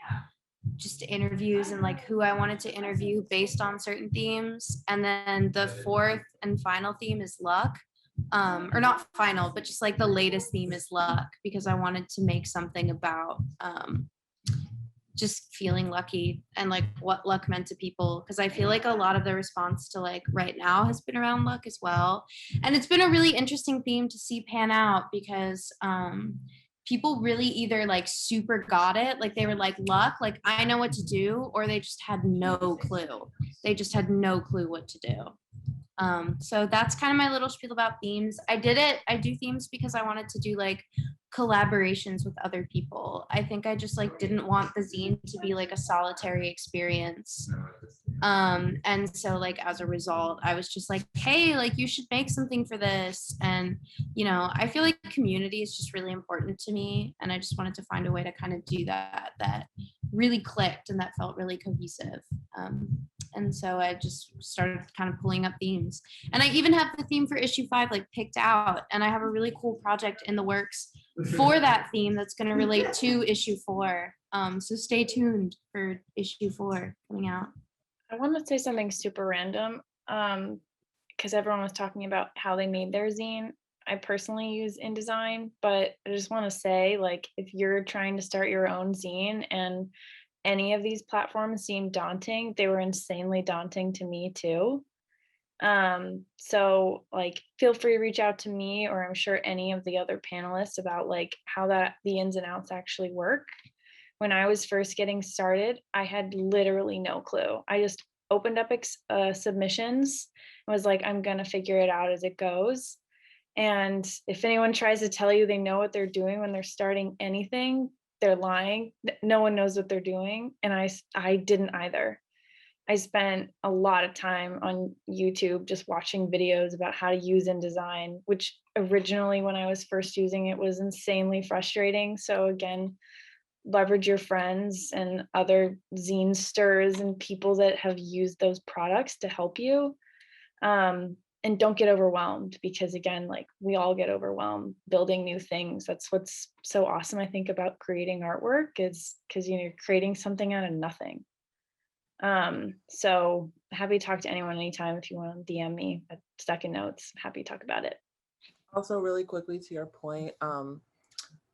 just interviews and like who I wanted to interview based on certain themes. And then the 4th and final theme is luck. Or not final, but just like the latest theme is luck, because I wanted to make something about just feeling lucky and like what luck meant to people, because I feel like a lot of the response to like right now has been around luck as well. And it's been a really interesting theme to see pan out, because people really either like super got it, like they were like luck, like I know what to do, or they just had no clue. They just had no clue what to do. So that's kind of my little spiel about themes. I do themes because I wanted to do like collaborations with other people. I think I just like didn't want the zine to be like a solitary experience. And so like as a result, I was just like, hey, like you should make something for this. And you know, I feel like community is just really important to me, and I just wanted to find a way to kind of do that really clicked and that felt really cohesive. And so I just started kind of pulling up themes, and I even have the theme for issue 5 like picked out, and I have a really cool project in the works for that theme that's going to relate to issue 4. So stay tuned for issue 4 coming out. I want to say something super random, because everyone was talking about how they made their zine. I personally use InDesign, but I just want to say, like, if you're trying to start your own zine and any of these platforms seem daunting, they were insanely daunting to me too. So like feel free to reach out to me, or I'm sure any of the other panelists, about like how the ins and outs actually work. When I was first getting started, I had literally no clue. I just opened up submissions and was like, I'm gonna figure it out as it goes. And if anyone tries to tell you they know what they're doing when they're starting anything, they're lying. No one knows what they're doing. And I didn't either. I spent a lot of time on YouTube just watching videos about how to use InDesign, which originally when I was first using it was insanely frustrating. So again, leverage your friends and other zine sters and people that have used those products to help you. And don't get overwhelmed, because again, like we all get overwhelmed building new things. That's what's so awesome, I think, about creating artwork, is because you're creating something out of nothing. So happy to talk to anyone anytime. If you want to DM me at Stuck in Notes, happy to talk about it. Also, really quickly to your point,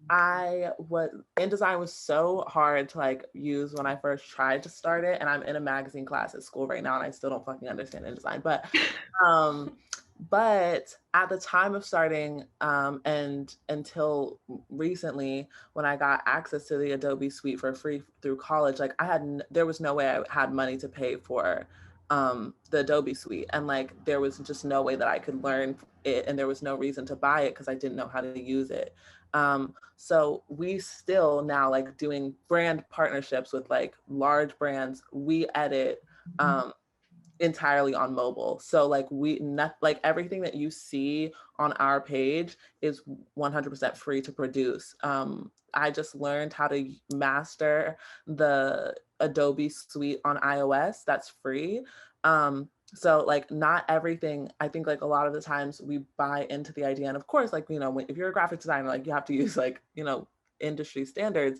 InDesign was so hard to like use when I first tried to start it, and I'm in a magazine class at school right now, and I still don't fucking understand InDesign. But at the time of starting, and until recently, when I got access to the Adobe Suite for free through college, like there was no way I had money to pay for the Adobe Suite, and like there was just no way that I could learn it, and there was no reason to buy it because I didn't know how to use it. So we still now like doing brand partnerships with like large brands. We edit entirely on mobile. So like like everything that you see on our page is 100% free to produce. I just learned how to master the Adobe Suite on iOS. That's free. So like not everything, I think like a lot of the times we buy into the idea, and of course, like, you know, if you're a graphic designer, like you have to use like, you know, industry standards,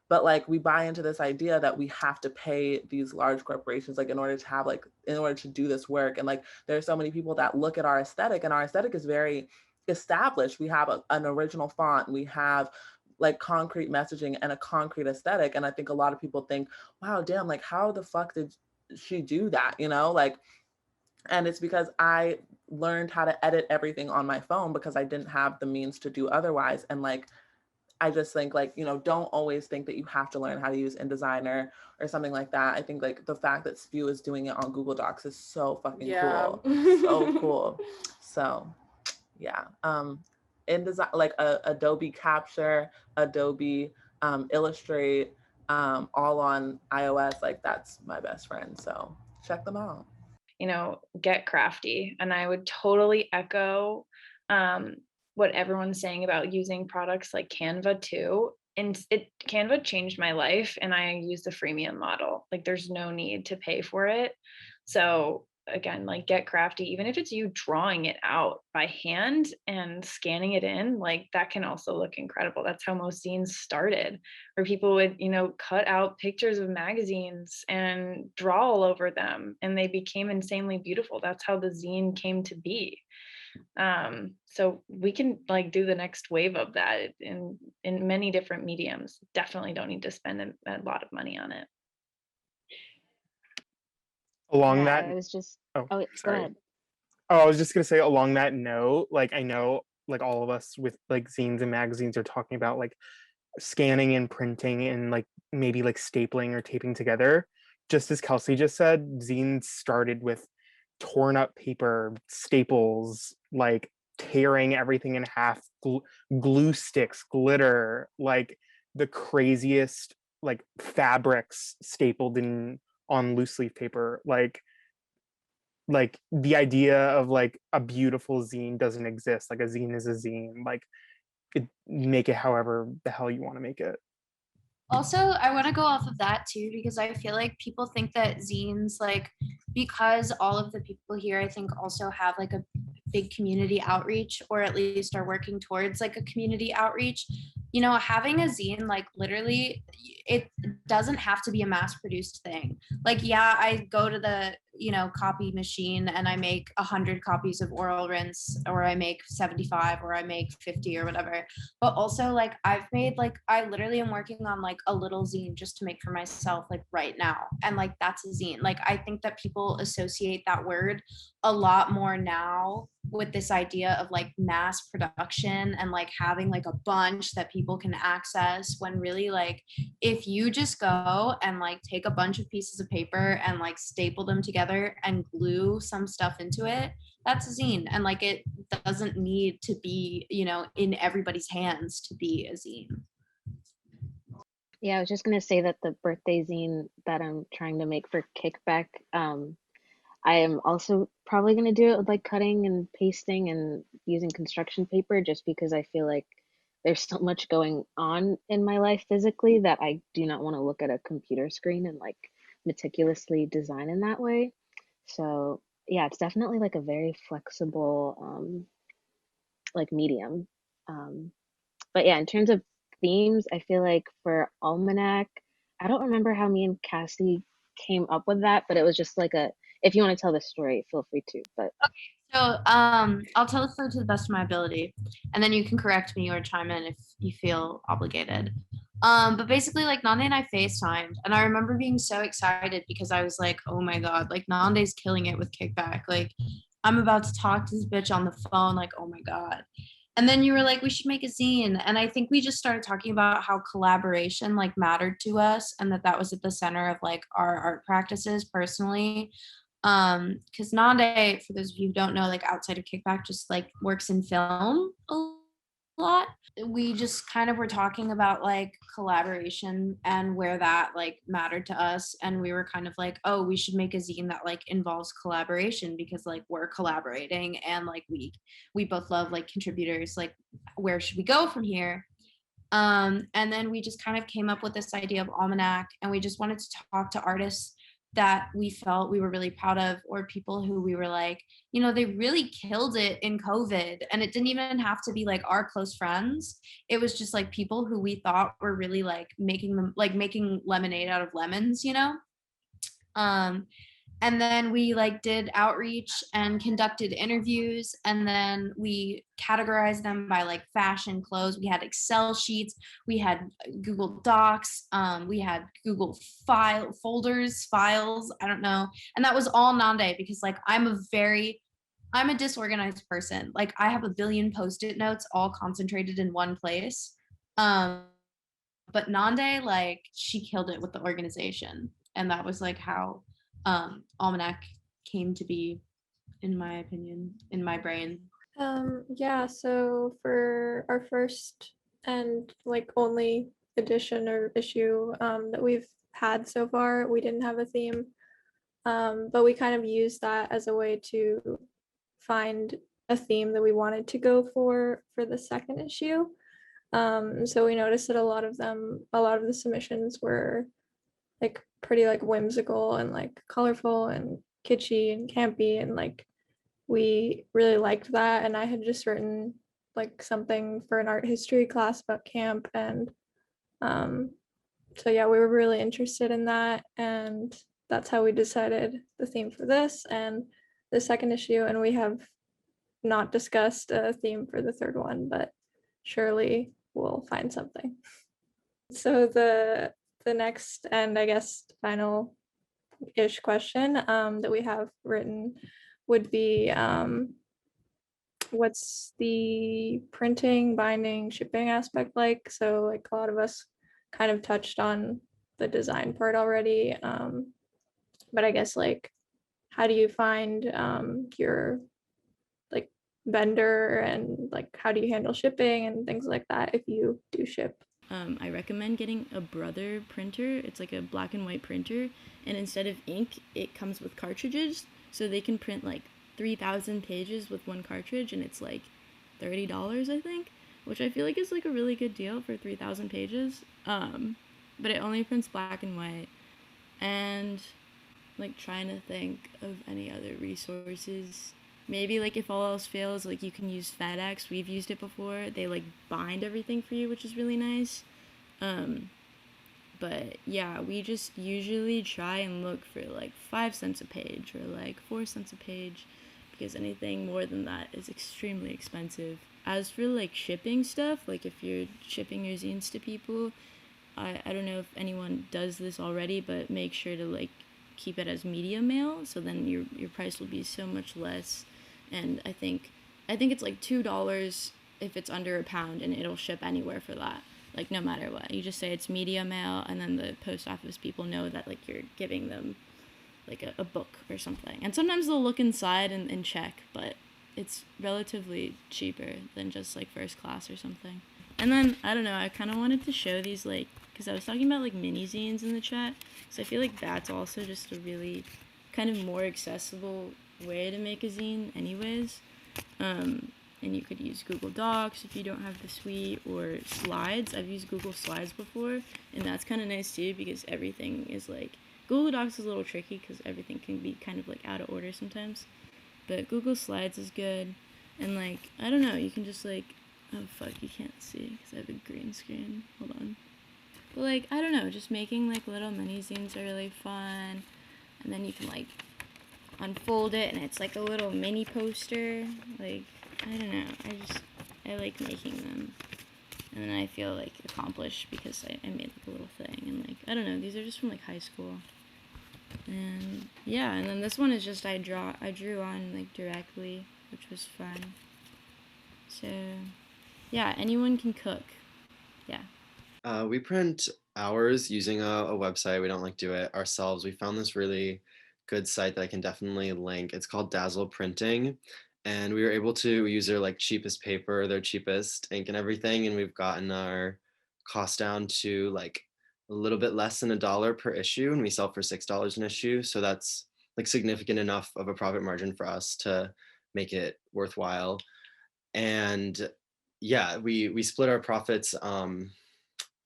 but like we buy into this idea that we have to pay these large corporations like in order to have like in order to do this work. And like there are so many people that look at our aesthetic, and our aesthetic is very established. We have an original font, we have like concrete messaging and a concrete aesthetic. And I think a lot of people think, wow, damn, like how the fuck did she do that, you know? Like, and it's because I learned how to edit everything on my phone because I didn't have the means to do otherwise. And like, I just think like, you know, don't always think that you have to learn how to use InDesigner or something like that. I think like the fact that SPEW is doing it on Google Docs is so fucking cool. So cool. So yeah. InDesign, like Adobe Capture, Adobe Illustrate, all on iOS, like that's my best friend. So check them out. You know, get crafty. And I would totally echo what everyone's saying about using products like Canva too. And Canva changed my life, and I use the freemium model. Like there's no need to pay for it. So again, like get crafty, even if it's you drawing it out by hand and scanning it in, like that can also look incredible. That's how most zines started, where people would, you know, cut out pictures of magazines and draw all over them, and they became insanely beautiful. That's how the zine came to be. So we can like do the next wave of that in many different mediums. Definitely don't need to spend a lot of money on it. Along Yeah, that, I was just, oh, oh, go sorry. ahead. Oh, I was just gonna say along that note, like I know like all of us with like zines and magazines are talking about like scanning and printing and like maybe like stapling or taping together. Just as Kelsey just said, zines started with torn up paper, staples, like tearing everything in half, glue sticks, glitter, like the craziest like fabrics stapled in on loose leaf paper. Like the idea of like a beautiful zine doesn't exist. Like a zine is a zine. Like make it however the hell you want to make it. Also, I want to go off of that too, because I feel like people think that zines, like, because all of the people here, I think, also have like a big community outreach, or at least are working towards like a community outreach. You know, having a zine, like, literally, it doesn't have to be a mass produced thing. Like, yeah, I go to the, you know, copy machine and I make 100 copies of Oral Rinse, or I make 75, or I make 50 or whatever. But also, like, I've made, like, I literally am working on like a little zine just to make for myself, like, right now, and like that's a zine. Like, I think that people associate that word a lot more now with this idea of like mass production and like having like a bunch that people can access, when really, like, if you just go and like take a bunch of pieces of paper and like staple them together and glue some stuff into it, that's a zine. And like, it doesn't need to be, you know, in everybody's hands to be a zine. Yeah, I was just gonna say that the birthday zine that I'm trying to make for Kickback, I am also probably gonna do it with like cutting and pasting and using construction paper, just because I feel like there's so much going on in my life physically that I do not want to look at a computer screen and like meticulously design in that way. So yeah, it's definitely like a very flexible like medium. Um, but yeah, in terms of themes, I feel like for Almanac, I don't remember how me and Cassie came up with that, but it was just like a, if you want to tell the story, feel free to. But So I'll tell the story to the best of my ability, and then you can correct me or chime in if you feel obligated. But basically, like, Nande and I FaceTimed, and I remember being so excited because I was like, oh my God, like, Nande's killing it with Kickback. Like, I'm about to talk to this bitch on the phone, like, oh my God. And then you were like, we should make a zine. And I think we just started talking about how collaboration like mattered to us, and that that was at the center of like our art practices personally. Because Nande, for those of you who don't know, like, outside of Kickback, just like works in film a lot. We just kind of were talking about like collaboration and where that like mattered to us, and we were kind of like, oh, we should make a zine that like involves collaboration, because like we're collaborating, and like we both love like contributors. Like, where should we go from here? And then we just kind of came up with this idea of Almanac, and we just wanted to talk to artists that we felt we were really proud of, or people who we were like, you know, they really killed it in COVID. And it didn't even have to be like our close friends. It was just like people who we thought were really like making lemonade out of lemons, you know? And then we like did outreach and conducted interviews, and then we categorized them by like fashion, clothes. We had Excel sheets, we had Google Docs, we had Google files, I don't know. And that was all Nande, because like I'm a disorganized person. Like I have a billion post-it notes all concentrated in one place. But Nande, like, she killed it with the organization. And that was like how Almanac came to be, in my opinion, in my brain. Yeah, so for our first and like only edition or issue that we've had so far, we didn't have a theme. But we kind of used that as a way to find a theme that we wanted to go for the second issue. So we noticed that a lot of the submissions were like pretty like whimsical and like colorful and kitschy and campy, and like we really liked that. And I had just written like something for an art history class about camp, and so yeah, we were really interested in that, and that's how we decided the theme for this and the second issue. And we have not discussed a theme for the third one, but surely we'll find something. So the next and I guess final ish question that we have written would be what's the printing, binding, shipping aspect like? So like a lot of us kind of touched on the design part already, but I guess like how do you find your like vendor, and like how do you handle shipping and things like that if you do ship? I recommend getting a Brother printer. It's like a black and white printer, and instead of ink, it comes with cartridges, so they can print like 3,000 pages with one cartridge, and it's like $30, I think, which I feel like is like a really good deal for 3,000 pages. But it only prints black and white, and like trying to think of any other resources. Maybe like if all else fails, like you can use FedEx. We've used it before. They like bind everything for you, which is really nice. But yeah, we just usually try and look for like 5 cents a page or like 4 cents a page, because anything more than that is extremely expensive. As for like shipping stuff, like if you're shipping your zines to people, I don't know if anyone does this already, but make sure to like keep it as media mail, so then your price will be so much less. And I think it's like $2 if it's under £1, and it'll ship anywhere for that, like no matter what. You just say it's media mail, and then the post office people know that like you're giving them like a book or something. And sometimes they'll look inside and check, but it's relatively cheaper than just like first class or something. And then I don't know, I kind of wanted to show these, like, because I was talking about like mini zines in the chat, so I feel like that's also just a really kind of more accessible way to make a zine anyways. And you could use Google Docs if you don't have the suite, or slides. I've used Google Slides before, and that's kind of nice too, because everything is like, Google Docs is a little tricky because everything can be kind of like out of order sometimes, but Google Slides is good. And like, I don't know, you can just like, oh fuck, you can't see because I have a green screen, hold on. But like, I don't know, just making like little mini zines are really fun. And then you can like unfold it, and it's like a little mini poster. Like, I don't know, I like making them. And then I feel like accomplished because I made like a little thing. And like, I don't know, these are just from like high school. And yeah, and then this one is just I drew on like directly, which was fun. So yeah, anyone can cook. Yeah. We print ours using a website. We don't like do it ourselves. We found this really good site that I can definitely link. It's called Dazzle Printing, and we were able to use their like cheapest paper, their cheapest ink and everything, and we've gotten our cost down to like a little bit less than $1 per issue, and we sell for $6 an issue. So that's like significant enough of a profit margin for us to make it worthwhile. And yeah, we split our profits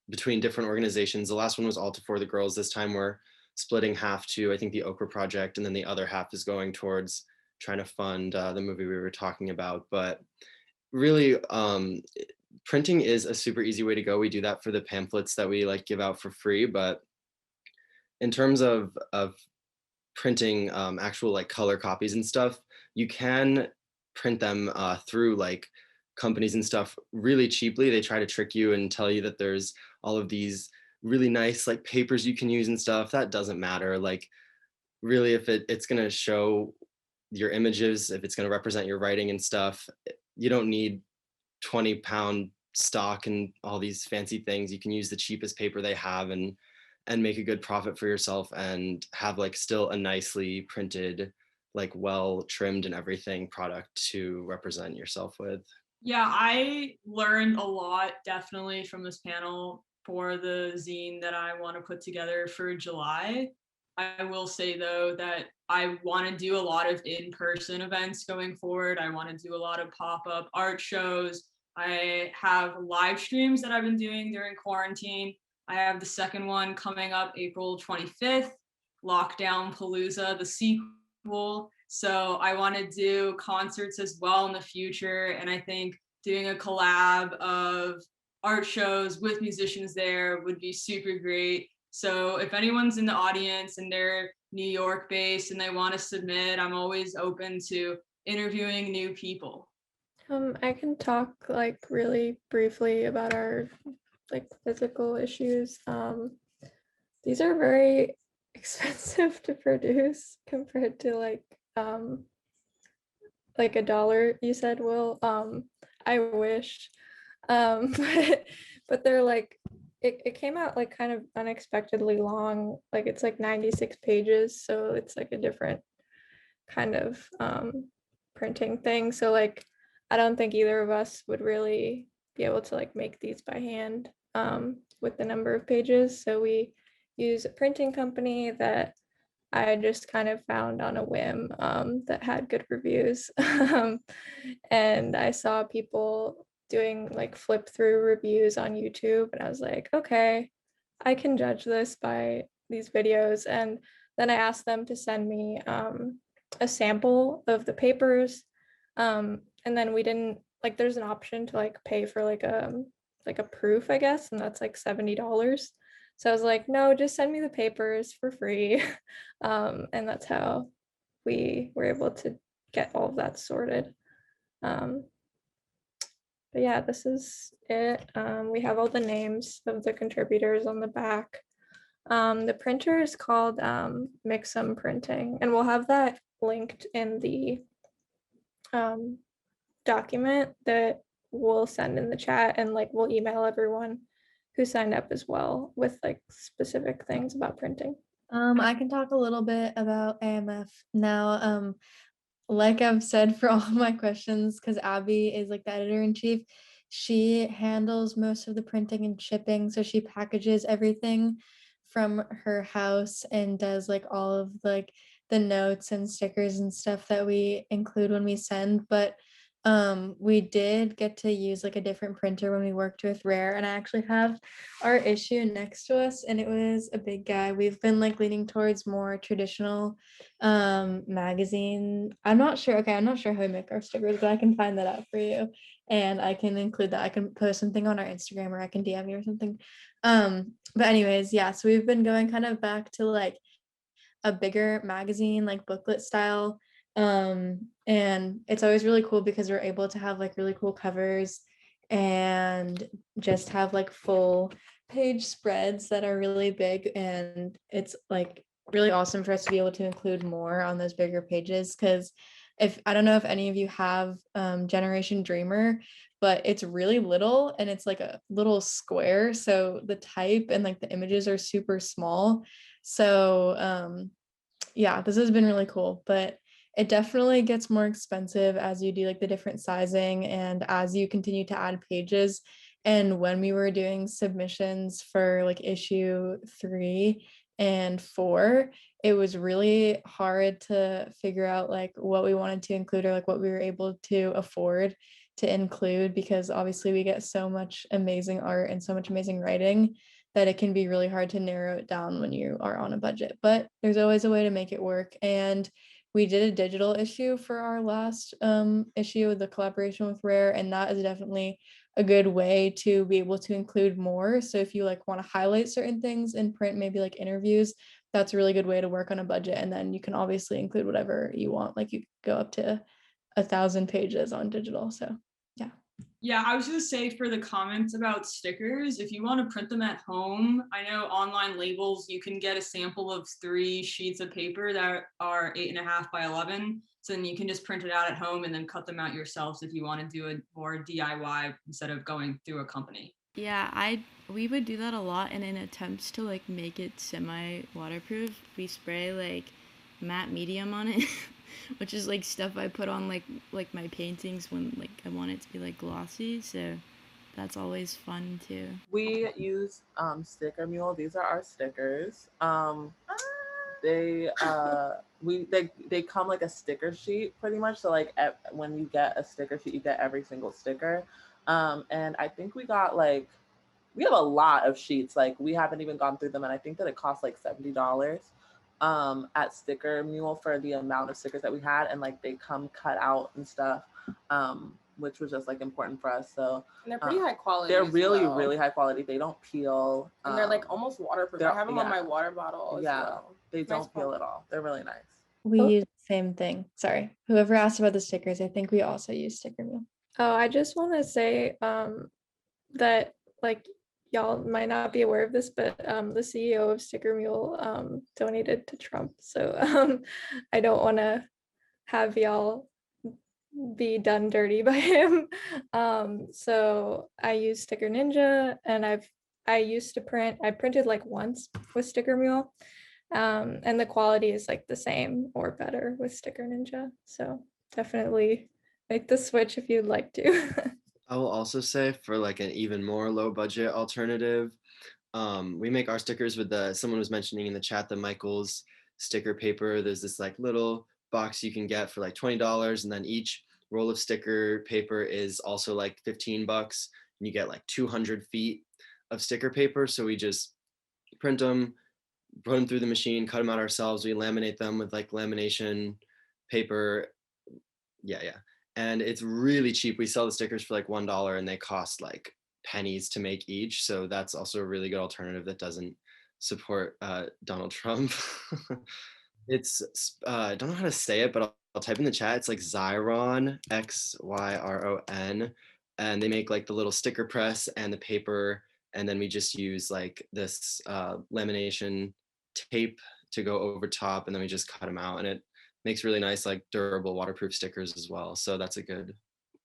between different organizations. The last one was Alta for the Girls. This time we're splitting half to, I think, the Okra Project, and then the other half is going towards trying to fund the movie we were talking about. But really, printing is a super easy way to go. We do that for the pamphlets that we like give out for free, but in terms of printing actual like color copies and stuff, you can print them through like companies and stuff really cheaply. They try to trick you and tell you that there's all of these really nice like papers you can use and stuff. That doesn't matter. Like really, if it's going to show your images, if it's going to represent your writing and stuff, you don't need 20-pound stock and all these fancy things. You can use the cheapest paper they have and make a good profit for yourself and have like still a nicely printed, like well trimmed and everything product to represent yourself with. Yeah, I learned a lot definitely from this panel for the zine that I want to put together for July. I will say though that I want to do a lot of in-person events going forward. I want to do a lot of pop-up art shows. I have live streams that I've been doing during quarantine. I have the second one coming up April 25th, Lockdown Palooza, the sequel. So I want to do concerts as well in the future. And I think doing a collab of art shows with musicians there would be super great. So if anyone's in the audience and they're New York based and they want to submit, I'm always open to interviewing new people. I can talk like really briefly about our like physical issues. These are very expensive to produce compared to like $1, you said, Will. I wish. But they're like it came out like kind of unexpectedly long. Like it's like 96 pages, so it's like a different kind of printing thing. So like I don't think either of us would really be able to like make these by hand with the number of pages. So we use a printing company that I just kind of found on a whim that had good reviews. And I saw people doing like flip through reviews on YouTube, and I was like, okay, I can judge this by these videos. And then I asked them to send me a sample of the papers. And then we didn't like, there's an option to like pay for like a proof, I guess, and that's like $70. So I was like, no, just send me the papers for free. And that's how we were able to get all of that sorted. But yeah, this is it. We have all the names of the contributors on the back. The printer is called Mixum Printing, and we'll have that linked in the document that we'll send in the chat, and like we'll email everyone who signed up as well with like specific things about printing. I can talk a little bit about AMF now. Like I've said for all of my questions, because Abby is like the editor-in-chief, she handles most of the printing and shipping. So she packages everything from her house and does like all of like the notes and stickers and stuff that we include when we send. But we did get to use like a different printer when we worked with Rare, and I actually have our issue next to us, and it was a big guy. We've been like leaning towards more traditional magazine. I'm not sure how we make our stickers, but I can find that out for you, and I can include that. I can post something on our Instagram, or I can DM you or something. But anyways, yeah, so we've been going kind of back to like a bigger magazine, like booklet style. And it's always really cool because we're able to have like really cool covers and just have like full page spreads that are really big, and it's like really awesome for us to be able to include more on those bigger pages. Because if I don't know if any of you have Generation Dreamer, but it's really little and it's like a little square, so the type and like the images are super small. So yeah, this has been really cool, but it definitely gets more expensive as you do like the different sizing and as you continue to add pages. And when we were doing submissions for like issue 3 and 4, it was really hard to figure out like what we wanted to include or like what we were able to afford to include, because obviously we get so much amazing art and so much amazing writing that it can be really hard to narrow it down when you are on a budget, but there's always a way to make it work. And we did a digital issue for our last issue with the collaboration with Rare, and that is definitely a good way to be able to include more. So if you like want to highlight certain things in print, maybe like interviews, that's a really good way to work on a budget. And then you can obviously include whatever you want, like you go up to 1,000 pages on digital. So yeah. Yeah, I was gonna say for the comments about stickers, if you want to print them at home, I know online labels, you can get a sample of 3 sheets of paper that are 8.5 by 11. So then you can just print it out at home and then cut them out yourselves if you want to do it more DIY instead of going through a company. Yeah, we would do that a lot, and in attempts to like make it semi waterproof, we spray like matte medium on it, which is like stuff I put on like my paintings when like I want it to be like glossy. So that's always fun too. We use Sticker Mule. These are our stickers. They come like a sticker sheet pretty much. So like when you get a sticker sheet, you get every single sticker. And I think we got like, we have a lot of sheets. Like we haven't even gone through them, and I think that it cost like $70 at Sticker Mule for the amount of stickers that we had, and like they come cut out and stuff, which was just like important for us. So and they're pretty high quality. They're really well. really high quality. They don't peel, and they're like almost waterproof. I have them on my water bottle as yeah, well. they don't peel at all. They're really nice. We use the same thing. Sorry, whoever asked about the stickers, I think we also use Sticker Mule. Oh, I just want to say that like y'all might not be aware of this, but the CEO of Sticker Mule donated to Trump. So I don't want to have y'all be done dirty by him. So I use Sticker Ninja, and I printed like once with Sticker Mule. And the quality is like the same or better with Sticker Ninja. So definitely make the switch if you'd like to. I will also say for like an even more low budget alternative, we make our stickers with someone was mentioning in the chat, the Michaels sticker paper. There's this like little box you can get for like $20, and then each roll of sticker paper is also like $15, and you get like 200 feet of sticker paper. So we just print them, put them through the machine, cut them out ourselves. We laminate them with like lamination paper. Yeah. And it's really cheap. We sell the stickers for like $1, and they cost like pennies to make each. So that's also a really good alternative that doesn't support Donald Trump. It's I don't know how to say it, but I'll type in the chat. It's like Xyron, Xyron, and they make like the little sticker press and the paper, and then we just use like this lamination tape to go over top, and then we just cut them out, and it makes really nice like durable waterproof stickers as well. So that's a good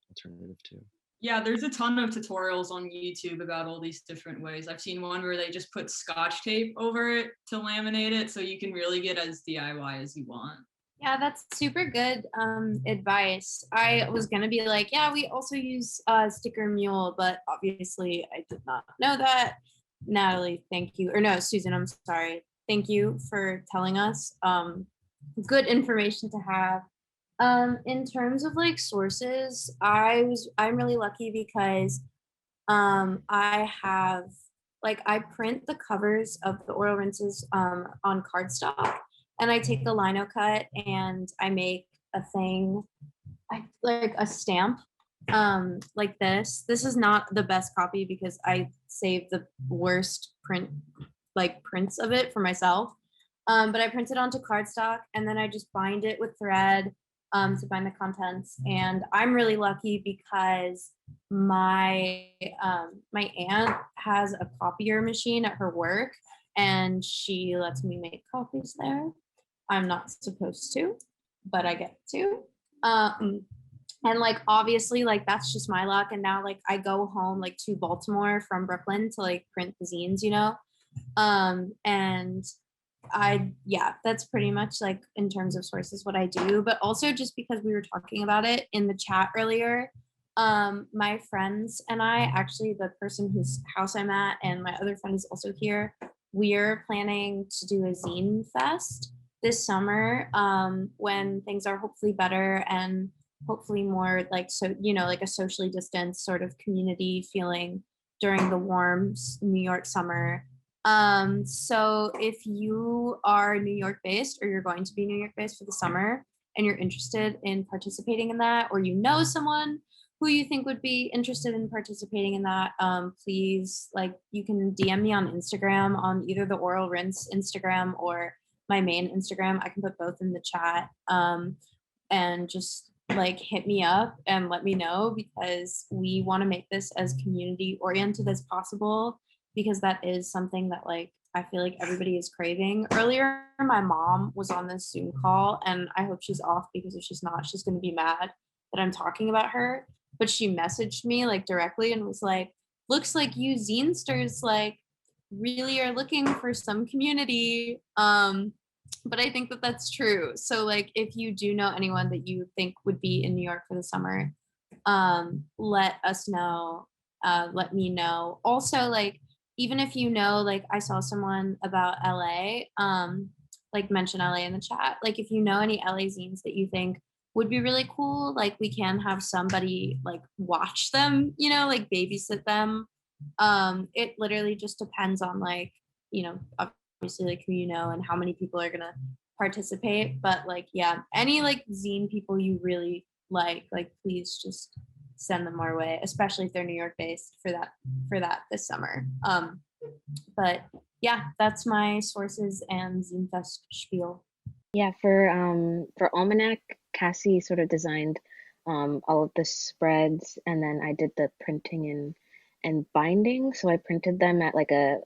alternative too. Yeah, there's a ton of tutorials on YouTube about all these different ways. I've seen one where they just put Scotch tape over it to laminate it, so you can really get as DIY as you want. Yeah, that's super good advice. I was gonna be like, yeah, we also use Sticker Mule, but obviously I did not know that. Natalie, thank you. Or no, Susan, I'm sorry. Thank you for telling us. Good information to have. In terms of like sources, I'm really lucky because I have I print the covers of the oil rinses on cardstock, and I take the lino cut and I make a thing, like a stamp like this. This is not the best copy because I saved the worst prints of it for myself. But I print it onto cardstock, and then I just bind it with thread to bind the contents. And I'm really lucky because my my aunt has a copier machine at her work, and she lets me make copies there. I'm not supposed to, but I get to. And obviously that's just my luck. And now I go home to Baltimore from Brooklyn to print the zines, and that's pretty much in terms of sources what I do. But also just because we were talking about it in the chat earlier, my friends and I, actually the person whose house I'm at and my other friend is also here, we're planning to do a zine fest this summer when things are hopefully better and hopefully more a socially distanced sort of community feeling during the warm New York summer. So if you are New York based or you're going to be New York based for the summer and you're interested in participating in that, or you know someone who you think would be interested in participating in that, please, like, you can DM me on Instagram, on either the Oral Rinse Instagram or my main Instagram. I can put both in the chat, and just like hit me up and let me know, because we want to make this as community oriented as possible, because that is something that, like, I feel like everybody is craving. Earlier, my mom was on this Zoom call, and I hope she's off, because if she's not, she's going to be mad that I'm talking about her. But she messaged me like directly and was like, looks like you zinesters like really are looking for some community. But I think that that's true. So like, if you do know anyone that you think would be in New York for the summer, let us know. Let me know. Also, like, even if you know, like, I saw someone about LA, like, mention LA in the chat. Like, if you know any LA zines that you think would be really cool, like, we can have somebody like watch them, you know, like babysit them. It literally just depends on, like, you know, obviously, like, who you know and how many people are gonna participate. But like, yeah, any like zine people you really like, please just send them our way, especially if they're New York based, for that this summer. But yeah, that's my sources and Zine Fest spiel. Yeah, for Almanac, Cassie sort of designed all of the spreads, and then I did the printing and binding. So I printed them at like a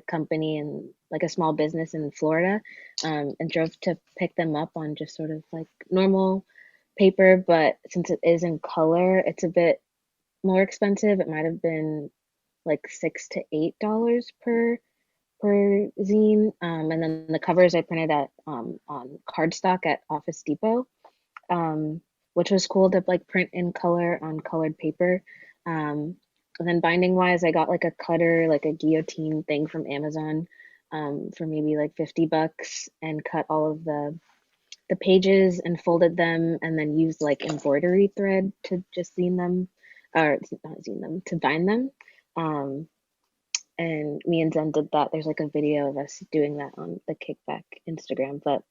company and like a small business in Florida, and drove to pick them up on just sort of like normal paper. But since it is in color, it's a bit more expensive. It might have been like $6 to $8 per zine. And then the covers I printed at on cardstock at Office Depot, which was cool to like print in color on colored paper. And then binding wise, I got like a cutter, like a guillotine thing from Amazon, for maybe like $50, and cut all of the pages and folded them, and then used like embroidery thread to just zine them, or not zine them, to bind them. And me and Zen did that. There's like a video of us doing that on the Kickback Instagram. But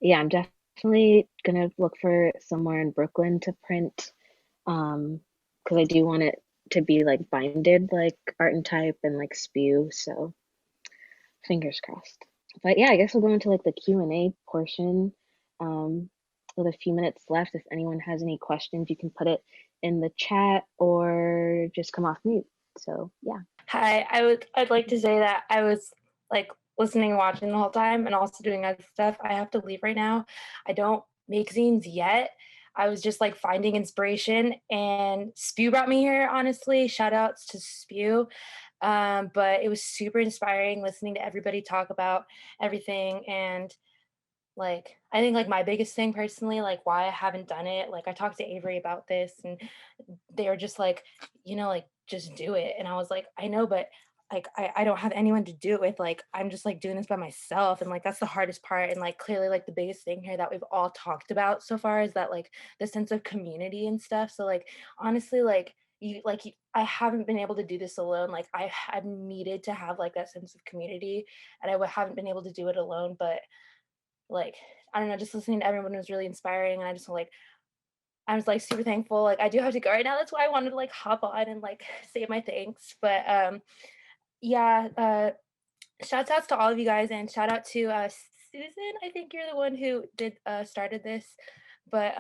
yeah, I'm definitely gonna look for somewhere in Brooklyn to print, because I do want it to be like binded like Art and Type and like SPEW. So fingers crossed. But yeah, I guess we'll go into like the Q&A portion, with a few minutes left. If anyone has any questions, you can put it in the chat or just come off mute. So yeah. Hi, I'd like to say that I was like listening and watching the whole time and also doing other stuff. I have to leave right now. I don't make zines yet. I was just like finding inspiration, and SPEW brought me here, honestly. Shout outs to SPEW. But it was super inspiring listening to everybody talk about everything. And like, I think like my biggest thing personally, like why I haven't done it, like I talked to Avery about this, and they were just like, you know, like just do it. And I was like, I know, but like I don't have anyone to do it with. Like I'm just like doing this by myself, and like that's the hardest part. And like clearly like the biggest thing here that we've all talked about so far is that like the sense of community and stuff. So like honestly, like I haven't been able to do this alone. Like I've needed to have like that sense of community, and haven't been able to do it alone. But like, I don't know, just listening to everyone was really inspiring, and I was like super thankful. Like I do have to go right now. That's why I wanted to like hop on and like say my thanks. But yeah, shouts outs to all of you guys, and shout out to Susan. I think you're the one who did started this. But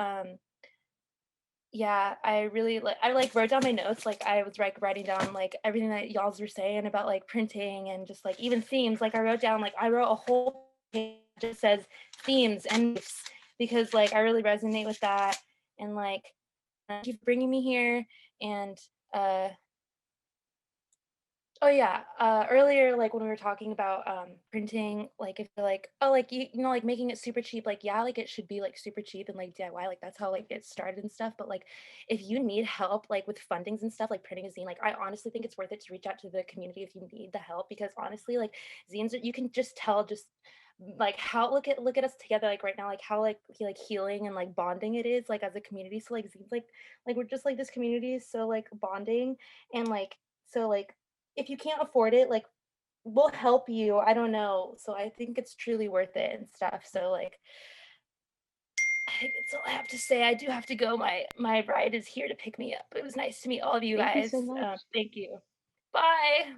yeah, I really I wrote down my notes. Like I was like writing down like everything that y'all were saying about like printing and just like even themes. Like I wrote a whole page that just says themes and gifts, because like I really resonate with that. And like thank you for bringing me here. And oh yeah, earlier, like when we were talking about printing, like if you're like, oh, like you know, like making it super cheap, like yeah, like it should be like super cheap and like DIY, like that's how like it started and stuff. But like if you need help like with fundings and stuff, like printing a zine, like I honestly think it's worth it to reach out to the community if you need the help, because honestly, like zines, you can just tell just like how look at us together like right now, like how like healing and like bonding it is like as a community. So like zines, like we're just like this community is so like bonding. And like so like if you can't afford it, like will help you. I don't know. So I think it's truly worth it and stuff. So like I think that's all I have to say. I do have to go. My ride is here to pick me up. It was nice to meet all of you Thank you guys. so much. Thank you. Bye.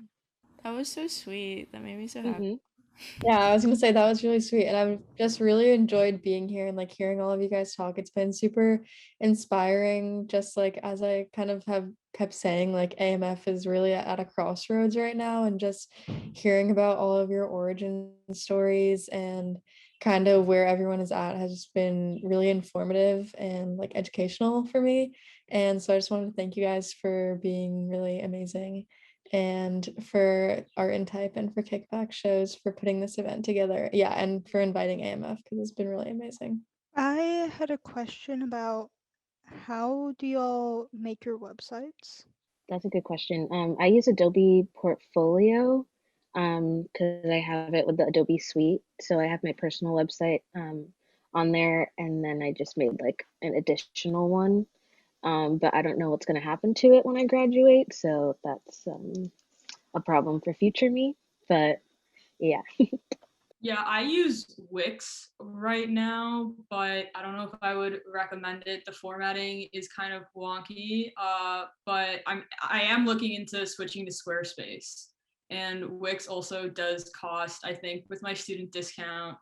That was so sweet. That made me so happy. Yeah, I was gonna say that was really sweet, and I've just really enjoyed being here and like hearing all of you guys talk. It's been super inspiring, just like as I kind of have kept saying, like AMF is really at a crossroads right now, and just hearing about all of your origin stories and kind of where everyone is at has just been really informative and like educational for me. And so I just wanted to thank you guys for being really amazing and for Art and Type and for Kickback shows for putting this event together. Yeah, and for inviting AMF because it's been really amazing. I had a question about how do y'all make your websites? That's a good question. I use Adobe Portfolio because I have it with the Adobe Suite. So I have my personal website on there, and then I just made like an additional one. But I don't know what's going to happen to it when I graduate, so that's a problem for future me. But yeah. Yeah, I use Wix right now, but I don't know if I would recommend it. The formatting is kind of wonky, but I am looking into switching to Squarespace. And Wix also does cost, I think, with my student discount,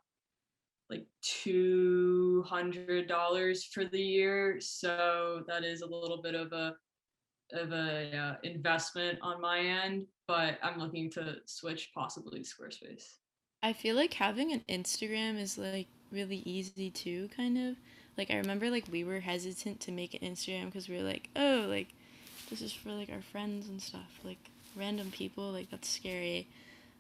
like $200 for the year. So that is a little bit of a investment on my end, but I'm looking to switch possibly to Squarespace. I feel like having an Instagram is like really easy too, kind of. Like I remember like we were hesitant to make an Instagram because we were like, oh, like this is for like our friends and stuff, like random people, like that's scary.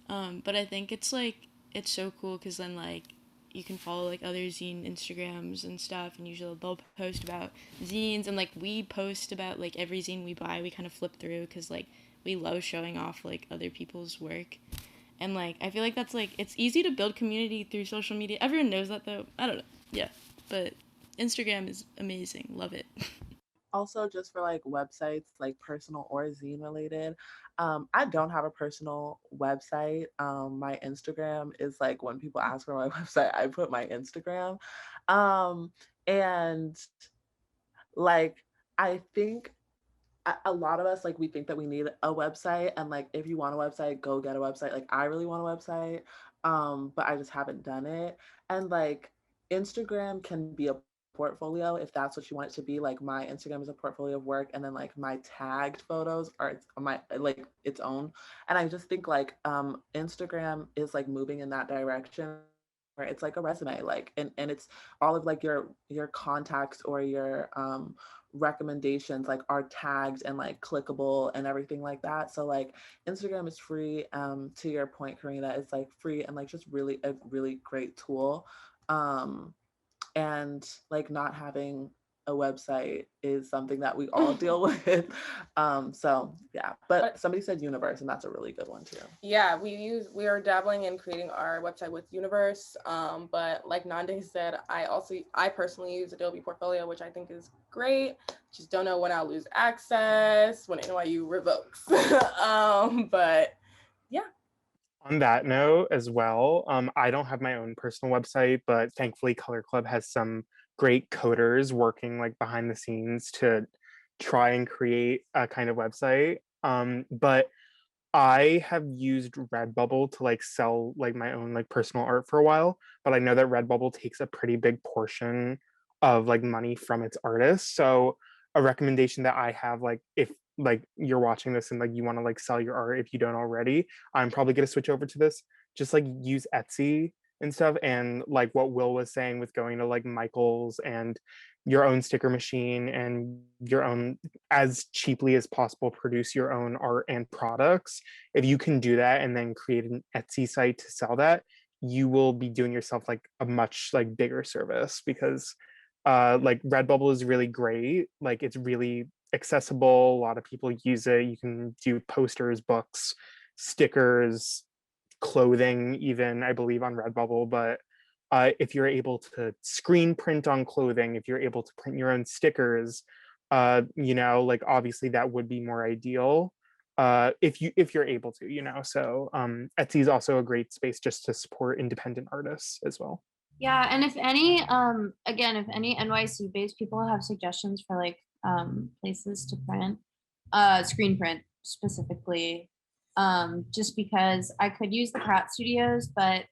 But I think it's like it's so cool because then like you can follow like other zine Instagrams and stuff, and usually they'll post about zines, and like we post about like every zine we buy. We kind of flip through because like we love showing off like other people's work. And like I feel like that's like it's easy to build community through social media. Everyone knows that though. I don't know. Yeah. But Instagram is amazing. Love it. Also, just for like websites, like personal or zine related, I don't have a personal website. My Instagram is like when people ask for my website, I put my Instagram. And like, I think a lot of us, like, we think that we need a website, and like if you want a website, go get a website. Like I really want a website, but I just haven't done it. And like Instagram can be a portfolio if that's what you want it to be. Like my Instagram is a portfolio of work, and then like my tagged photos are my like its own. And I just think like Instagram is like moving in that direction where it's like a resume, like, and it's all of like your contacts or your recommendations like are tagged and like clickable and everything like that. So like Instagram is free. To your point, Karina, it's like free and like just really a really great tool. And like not having a website is something that we all deal with. So yeah, but somebody said Universe, and that's a really good one too. Yeah, we are dabbling in creating our website with Universe. But like Nande said, I personally use Adobe Portfolio, which I think is great. Just don't know when I'll lose access when NYU revokes. But yeah. On that note as well, I don't have my own personal website, but thankfully Color Club has some great coders working like behind the scenes to try and create a kind of website. But I have used Redbubble to like sell like my own like personal art for a while, but I know that Redbubble takes a pretty big portion of like money from its artists. So a recommendation that I have, like if like you're watching this and like you want to like sell your art if you don't already, I'm probably gonna switch over to this. Just like use Etsy and stuff, and like what Will was saying with going to like Michael's and your own sticker machine and your own, as cheaply as possible, produce your own art and products. If you can do that and then create an Etsy site to sell that, you will be doing yourself like a much like bigger service, because like Redbubble is really great. Like it's really accessible. A lot of people use it. You can do posters, books, stickers, clothing, even I believe on Redbubble. But if you're able to screen print on clothing, if you're able to print your own stickers, you know, like obviously that would be more ideal. if you're able to, so Etsy is also a great space just to support independent artists as well. Yeah, and if any, again, if any NYC based people have suggestions for like places to print, screen print specifically, just because I could use the Pratt Studios, but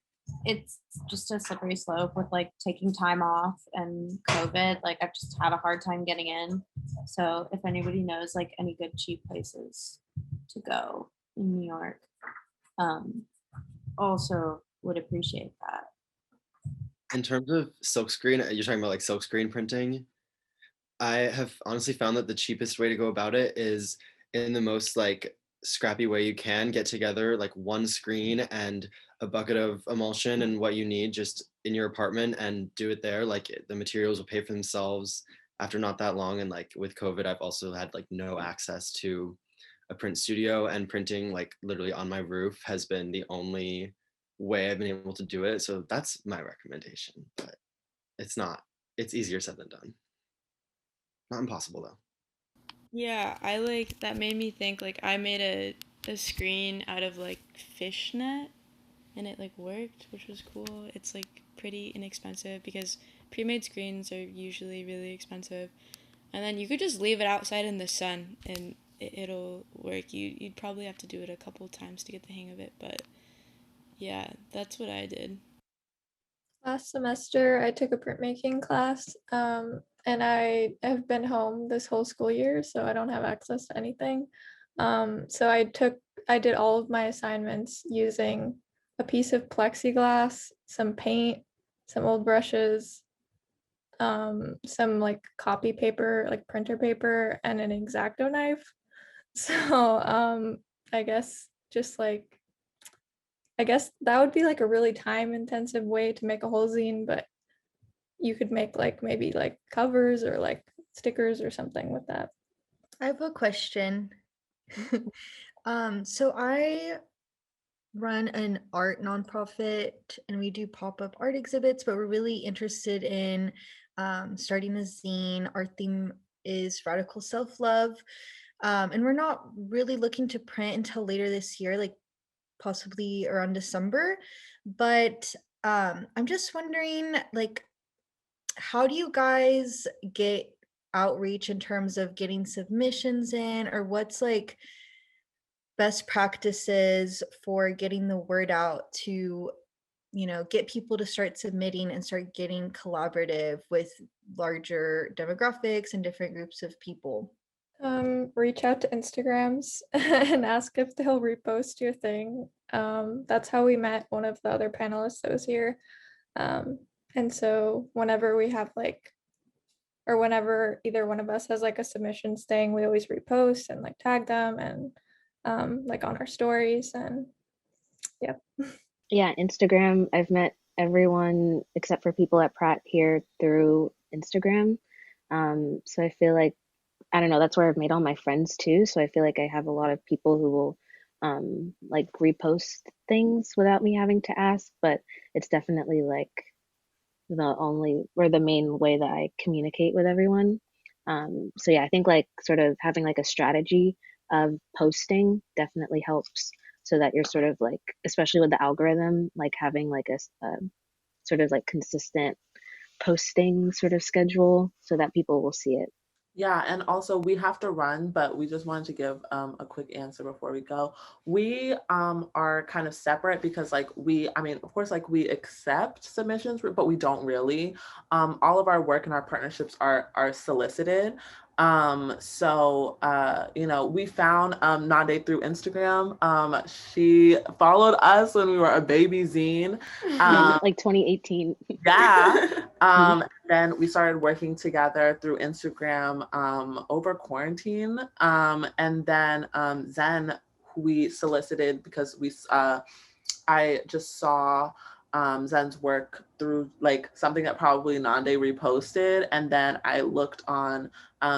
it's just a slippery slope with like taking time off and COVID. Like I've just had a hard time getting in. So if anybody knows like any good cheap places to go in New York, also would appreciate that. In terms of silkscreen, you're talking about like silkscreen printing. I have honestly found that the cheapest way to go about it is in the most like scrappy way you can. Get together like one screen and a bucket of emulsion and what you need just in your apartment and do it there. Like the materials will pay for themselves after not that long. And like with COVID, I've also had like no access to a print studio, and printing like literally on my roof has been the only way I've been able to do it. So that's my recommendation, but it's easier said than done. Not impossible though. Yeah, that made me think like I made a screen out of like fishnet and it like worked, which was cool. It's like pretty inexpensive because pre-made screens are usually really expensive. And then you could just leave it outside in the sun and it'll work. You'd probably have to do it a couple times to get the hang of it, but yeah, that's what I did. Last semester, I took a printmaking class, and I have been home this whole school year, so I don't have access to anything. So I did all of my assignments using a piece of plexiglass, some paint, some old brushes, some like copy paper, like printer paper, and an X-Acto knife. So I guess just like I guess that would be like a really time intensive way to make a whole zine, but you could make like maybe like covers or like stickers or something with that. I have a question. So I run an art nonprofit and we do pop-up art exhibits, but we're really interested in starting a zine. Our theme is radical self-love. And we're not really looking to print until later this year, like possibly around December. But I'm just wondering, like, how do you guys get outreach in terms of getting submissions in, or what's like best practices for getting the word out to, get people to start submitting and start getting collaborative with larger demographics and different groups of people? Reach out to Instagrams and ask if they'll repost your thing. That's how we met one of the other panelists that was here. And so whenever we have like, or whenever either one of us has like a submissions thing, we always repost and like tag them and like on our stories and yeah. Yeah, Instagram. I've met everyone except for people at Pratt here through Instagram. So I feel like, I don't know, that's where I've made all my friends too. So I feel like I have a lot of people who will like repost things without me having to ask, but it's definitely like the only or the main way that I communicate with everyone. So yeah, I think like sort of having like a strategy of posting definitely helps so that you're sort of like, especially with the algorithm, like having like a sort of like consistent posting sort of schedule so that people will see it. Yeah, and also we have to run, but we just wanted to give a quick answer before we go. We are kind of separate because like of course, like we accept submissions, but we don't really. All of our work and our partnerships are solicited. So we found Nade through Instagram. She followed us when we were a baby zine. Like 2018. Yeah. Then we started working together through Instagram over quarantine. And then Zen, who we solicited because I just saw Zen's work through like something that probably Nande reposted. And then I looked on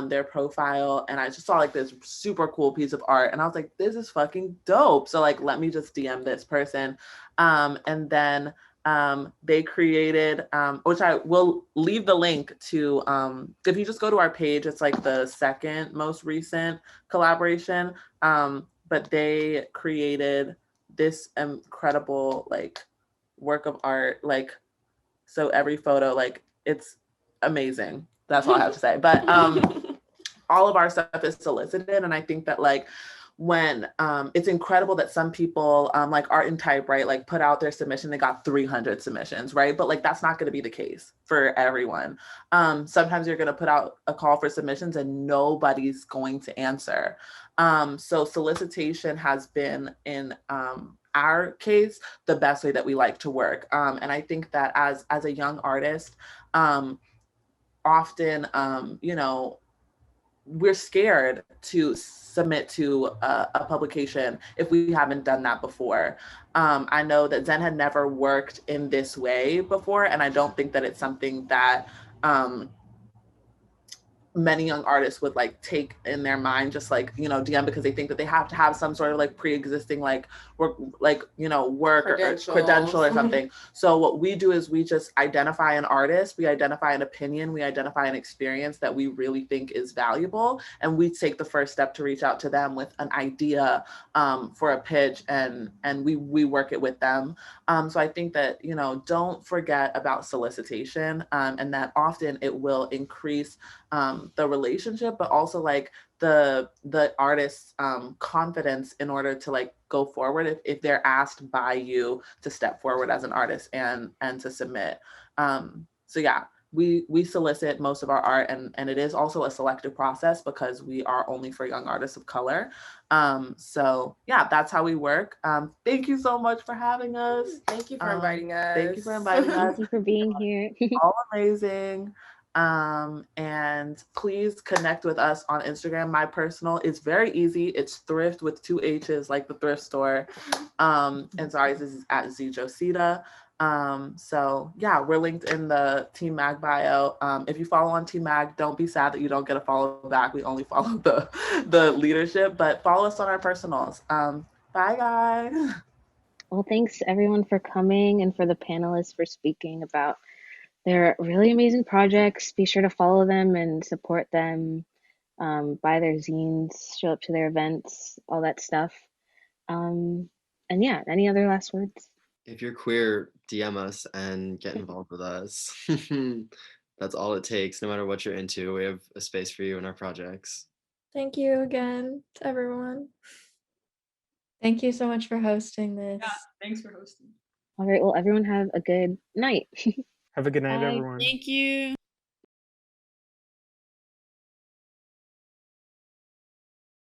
their profile and I just saw like this super cool piece of art. And I was like, this is fucking dope. So like, let me just DM this person. And then they created, which I will leave the link to, if you just go to our page, it's like the second most recent collaboration. but they created this incredible like work of art. Like, so every photo, like, it's amazing. That's all I have to say. But all of our stuff is solicited, and I think that like when it's incredible that some people like Art and Type, right, like put out their submission, they got 300 submissions, right? But like that's not going to be the case for everyone. Sometimes you're going to put out a call for submissions and nobody's going to answer. So solicitation has been in our case the best way that we like to work. And I think that as a young artist, often you know, we're scared to submit to a publication if we haven't done that before. I know that Zen had never worked in this way before, and I don't think that it's something that many young artists would like take in their mind, just like, you know, DM, because they think that they have to have some sort of like pre-existing like work, like, you know, work or credential or something. So what we do is we just identify an artist, we identify an opinion, we identify an experience that we really think is valuable, and we take the first step to reach out to them with an idea for a pitch, and we work it with them. So I think that, you know, don't forget about solicitation, and that often it will increase the relationship, but also like the artist's confidence in order to like go forward if they're asked by you to step forward as an artist and to submit. So yeah, we solicit most of our art, and it is also a selective process because we are only for young artists of color. So yeah, that's how we work. Thank you so much for having us. Thank you for inviting us. Thank you for inviting us. Thank you for being here. All amazing. And please connect with us on Instagram. My personal is very easy. It's thrift with 2 H's, like the thrift store. And sorry, this is at Zijosita. So yeah, we're linked in the Team Mag bio. If you follow on Team Mag, don't be sad that you don't get a follow back. We only follow the leadership, but follow us on our personals. Bye guys. Well, thanks everyone for coming, and for the panelists for speaking about their really amazing projects. Be sure to follow them and support them, buy their zines, show up to their events, all that stuff. And yeah, any other last words? If you're queer, DM us and get involved with us. That's all it takes. No matter what you're into, we have a space for you in our projects. Thank you again to everyone. Thank you so much for hosting this. Yeah, thanks for hosting. All right, well, everyone have a good night. Have a good night, Bye. everyone. Thank you.